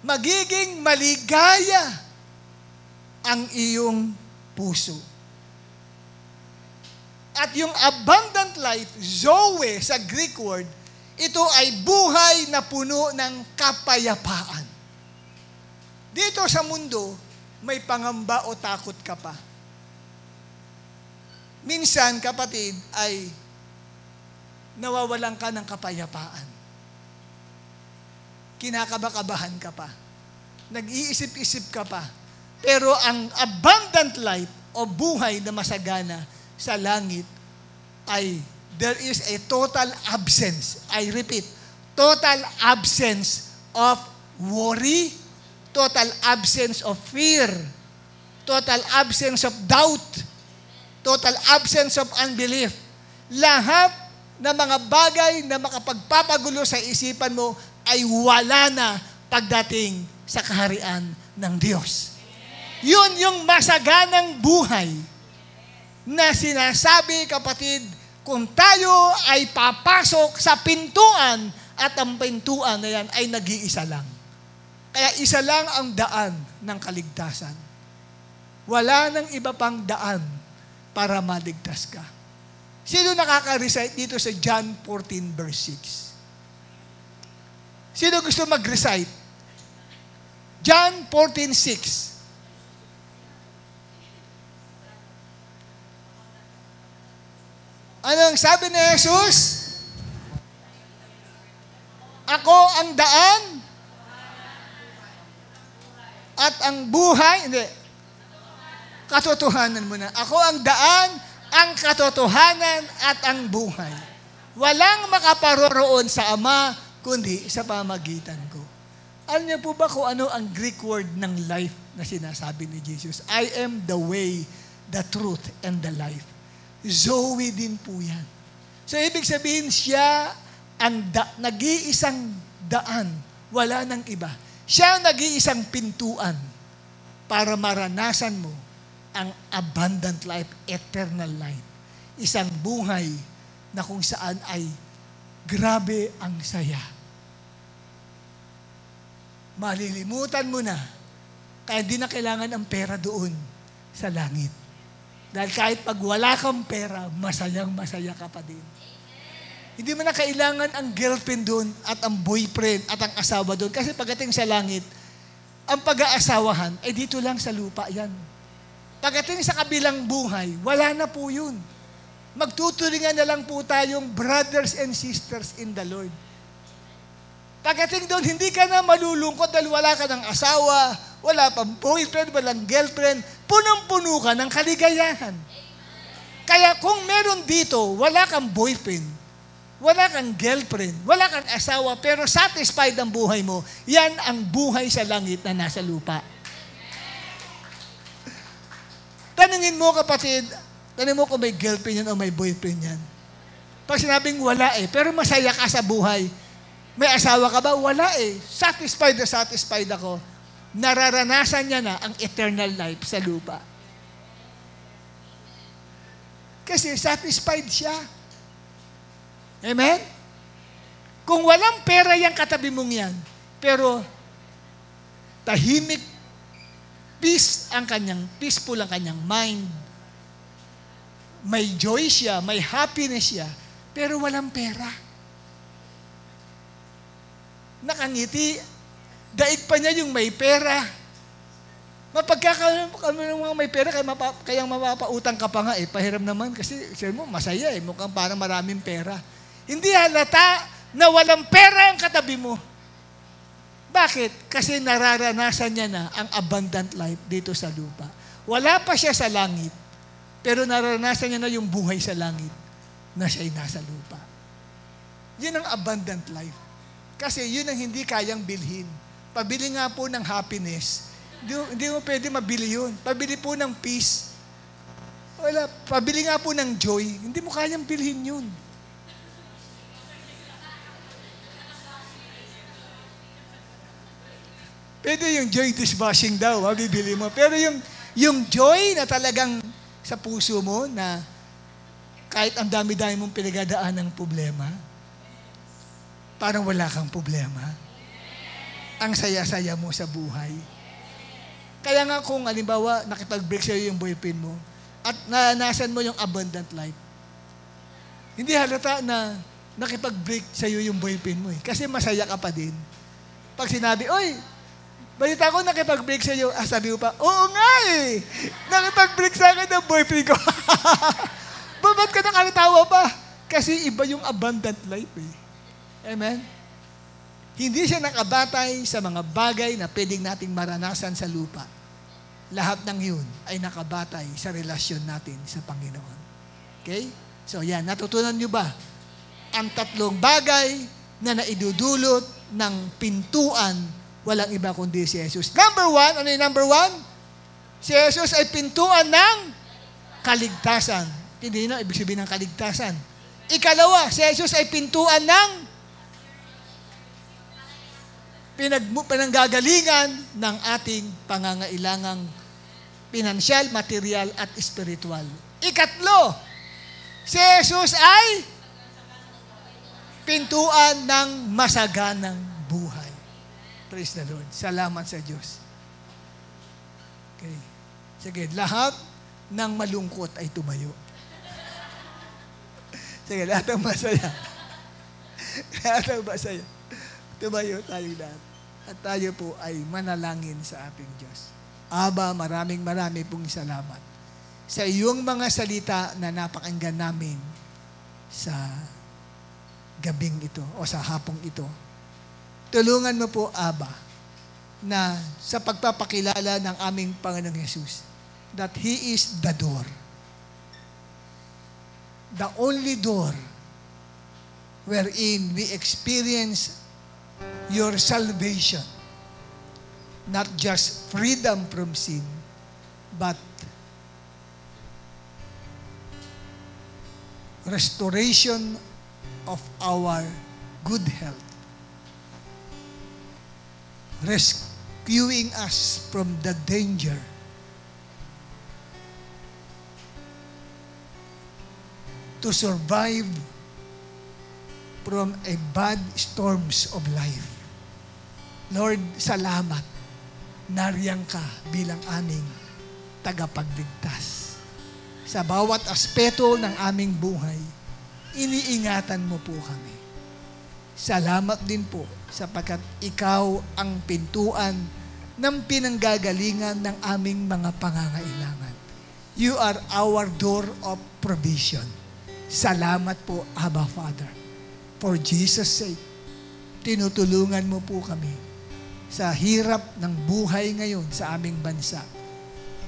Magiging maligaya ang iyong puso. At yung abundant life, zoe sa Greek word, ito ay buhay na puno ng kapayapaan. Dito sa mundo, may pangamba o takot ka pa. Minsan, kapatid, ay nawawalan ka ng kapayapaan. Kinakabakabahan ka pa. Nag-iisip-isip ka pa. Pero ang abundant life o buhay na masagana sa langit ay there is a total absence. I repeat, total absence of worry, total absence of fear, total absence of doubt, total absence of unbelief. Lahat na mga bagay na makapagpapagulo sa isipan mo ay wala na pagdating sa kaharian ng Diyos. Yun yung masaganang buhay na sinasabi, kapatid, kung tayo ay papasok sa pintuan at ang pintuan na yan ay nag-iisa lang. Kaya isa lang ang daan ng kaligtasan. Wala nang iba pang daan para maligtas ka. Sino nakaka-recite dito sa John 14 verse 6? Sino gusto mag-recite? John 14:6. Anong sabi ni Jesus? Ako ang daan at ang buhay. Hindi. Katotohanan mo na. Ako ang daan, ang katotohanan at ang buhay. Walang makaparoroon sa Ama, kundi sa pamagitan ko. Alam niyo po ba kung ano ang Greek word ng life na sinasabi ni Jesus? I am the way, the truth, and the life. Zoe din po yan. So, ibig sabihin, siya ang nag-iisang daan. Wala nang iba. Siya ang nag-iisang pintuan para maranasan mo ang abundant life, eternal life. Isang buhay na kung saan ay grabe ang saya. Malilimutan mo na, kaya di na kailangan ang pera doon sa langit. Dahil kahit pag wala kang pera, masayang-masaya ka pa din. Hindi mo na kailangan ang girlfriend doon at ang boyfriend at ang asawa doon. Kasi pagdating sa langit, ang pag-aasawahan ay dito lang sa lupa yan. Pagdating sa kabilang buhay, wala na po yun. Magtuturingan na lang po tayong brothers and sisters in the Lord. Pagdating doon, hindi ka na malulungkot dahil wala ka ng asawa, wala pang boyfriend, walang girlfriend, punong-puno ka ng kaligayahan. Kaya kung meron dito, wala kang boyfriend, wala kang girlfriend, wala kang asawa, pero satisfied ang buhay mo, yan ang buhay sa langit na nasa lupa. Tanungin mo, kapatid, tanungin mo kung may girlfriend yan o may boyfriend yan. Pag sinabing wala pero masaya ka sa buhay, may asawa ka ba? Wala Satisfied na satisfied ako. Nararanasan niya na ang eternal life sa lupa. Kasi satisfied siya. Amen? Kung walang pera yung katabi mong yan, pero tahimik, peaceful ang kanyang mind, may joy siya, may happiness siya, pero walang pera. Nakangiti, daig pa niya yung may pera. Mapagkakaroon ng mga may pera, kaya mapapautang ka pa nga pahiram naman kasi sabi mo, masaya mukhang parang maraming pera. Hindi halata na walang pera ang katabi mo. Bakit? Kasi nararanasan niya na ang abundant life dito sa lupa. Wala pa siya sa langit, pero nararanasan niya na yung buhay sa langit na siya'y nasa lupa. Yun ang abundant life. Kasi yun ang hindi kayang bilhin. Pabili nga po ng happiness. Hindi mo pwede mabili yun. Pabili po ng peace. Wala. Pabili nga po ng joy. Hindi mo kayang bilhin yun. Pwede yung joy dishwashing daw, bibili mo. Pero yung joy na talagang sa puso mo na kahit ang dami-dami mong pinagdadaan ng problema, parang wala kang problema. Ang saya-saya mo sa buhay. Kaya nga kung halimbawa nakipag-break sa'yo yung boyfriend mo at naranasan mo yung abundant life, hindi halata na nakipag-break sa'yo yung boyfriend mo kasi masaya ka pa din. Pag sinabi, oy, balita ko nakipag-break sa'yo, sabi mo pa, oo nga nakipag-break sa akin ng boyfriend ko. Ba't ka nakakatawa pa? Kasi iba yung abundant life Amen? Hindi siya nakabatay sa mga bagay na pwedeng nating maranasan sa lupa. Lahat ng yun ay nakabatay sa relasyon natin sa Panginoon. Okay? So yan, natutunan nyo ba? Ang tatlong bagay na naidudulot ng pintuan, walang iba kundi si Jesus. Number one, ano yung number one? Si Jesus ay pintuan ng kaligtasan. Hindi na, ibig sabihin ng kaligtasan. Ikalawa, si Jesus ay pintuan ng pinanggagalingan ng ating pangangailangang pinansyal, material, at espiritual. Ikatlo, si Jesus ay pintuan ng masaganang buhay. Praise the Lord. Salamat sa Diyos. Okay. Sige, lahat ng malungkot ay tumayo. Sige, lahat ng masaya. Lahat ng masaya. Tumayo tayo lahat. At tayo po ay manalangin sa ating Diyos. Aba, maraming pong salamat sa iyong mga salita na napakinggan namin sa gabing ito o sa hapong ito. Tulungan mo po, Aba, na sa pagpapakilala ng aming Panginoong Hesus, that He is the door. The only door wherein we experience your salvation. Not just freedom from sin, but restoration of our good health. Rescuing us from the danger. To survive from a bad storms of life. Lord, salamat. Nariyang ka bilang aming tagapagligtas. Sa bawat aspeto ng aming buhay, iniingatan mo po kami. Salamat din po sapagkat ikaw ang pintuan ng pinanggagalingan ng aming mga pangangailangan. You are our door of provision. Salamat po, Abba Father. For Jesus' sake, tinutulungan mo po kami sa hirap ng buhay ngayon sa aming bansa.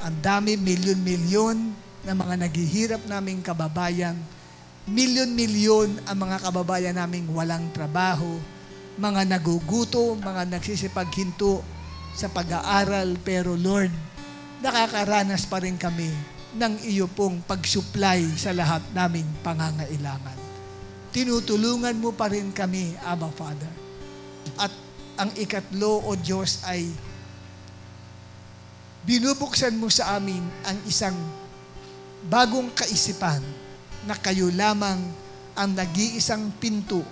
Ang dami, milyon-milyon na mga naghihirap naming kababayan, milyon-milyon ang mga kababayan naming walang trabaho, mga naguguto, mga nagsisipaghinto sa pag-aaral, pero Lord, nakakaranas pa rin kami ng iyo pong pag-supply sa lahat naming pangangailangan. Tinutulungan mo pa rin kami, Abba Father. At ang ikatlo, O Diyos, ay binubuksan mo sa amin ang isang bagong kaisipan na kayo lamang ang nag-iisang pinto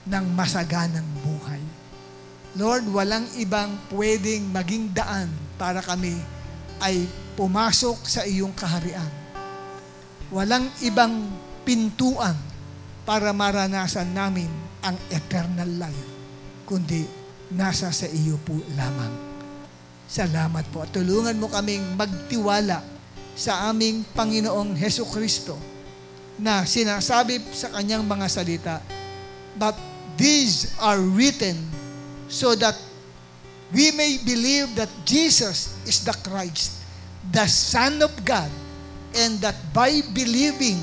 ng masaganang buhay. Lord, walang ibang pwedeng maging daan para kami ay pumasok sa iyong kaharian. Walang ibang pintuan para maranasan namin ang eternal life, kundi nasa sa iyo po lamang. Salamat po. Tulungan mo kaming magtiwala sa aming Panginoong Hesukristo na sinasabi sa kanyang mga salita, but these are written so that we may believe that Jesus is the Christ, the Son of God, and that by believing,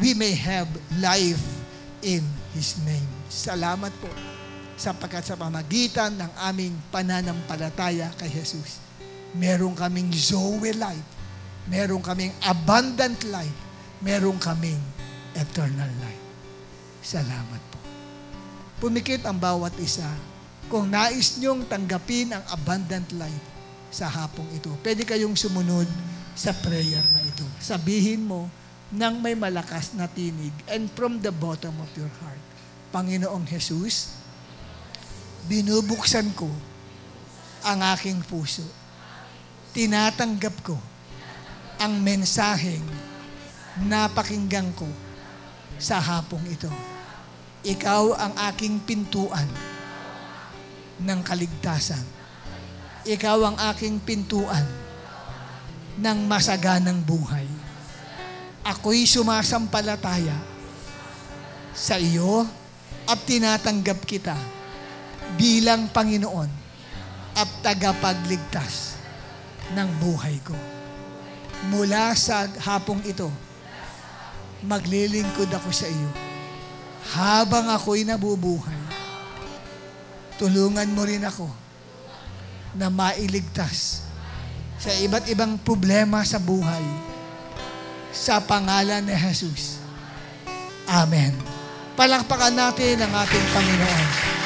we may have life in His name. Salamat po sapagkat sa pamagitan ng aming pananampalataya kay Jesus, meron kaming Zoe life, meron kaming abundant life, meron kaming eternal life. Salamat po. Pumikit ang bawat isa. Kung nais niyong tanggapin ang abundant life sa hapong ito, pwede kayong sumunod sa prayer na ito. Sabihin mo nang may malakas na tinig and from the bottom of your heart, Panginoong Jesus, binubuksan ko ang aking puso. Tinatanggap ko ang mensaheng napakinggan ko sa hapong ito. Ikaw ang aking pintuan ng kaligtasan. Ikaw ang aking pintuan ng masaganang buhay. Ako'y sumasampalataya sa iyo at tinatanggap kita bilang Panginoon at tagapagligtas ng buhay ko. Mula sa hapong ito, maglilingkod ako sa iyo. Habang ako'y nabubuhay, tulungan mo rin ako na mailigtas sa iba't ibang problema sa buhay sa pangalan ni Jesus. Amen. Palakpakan natin ang ating Panginoon.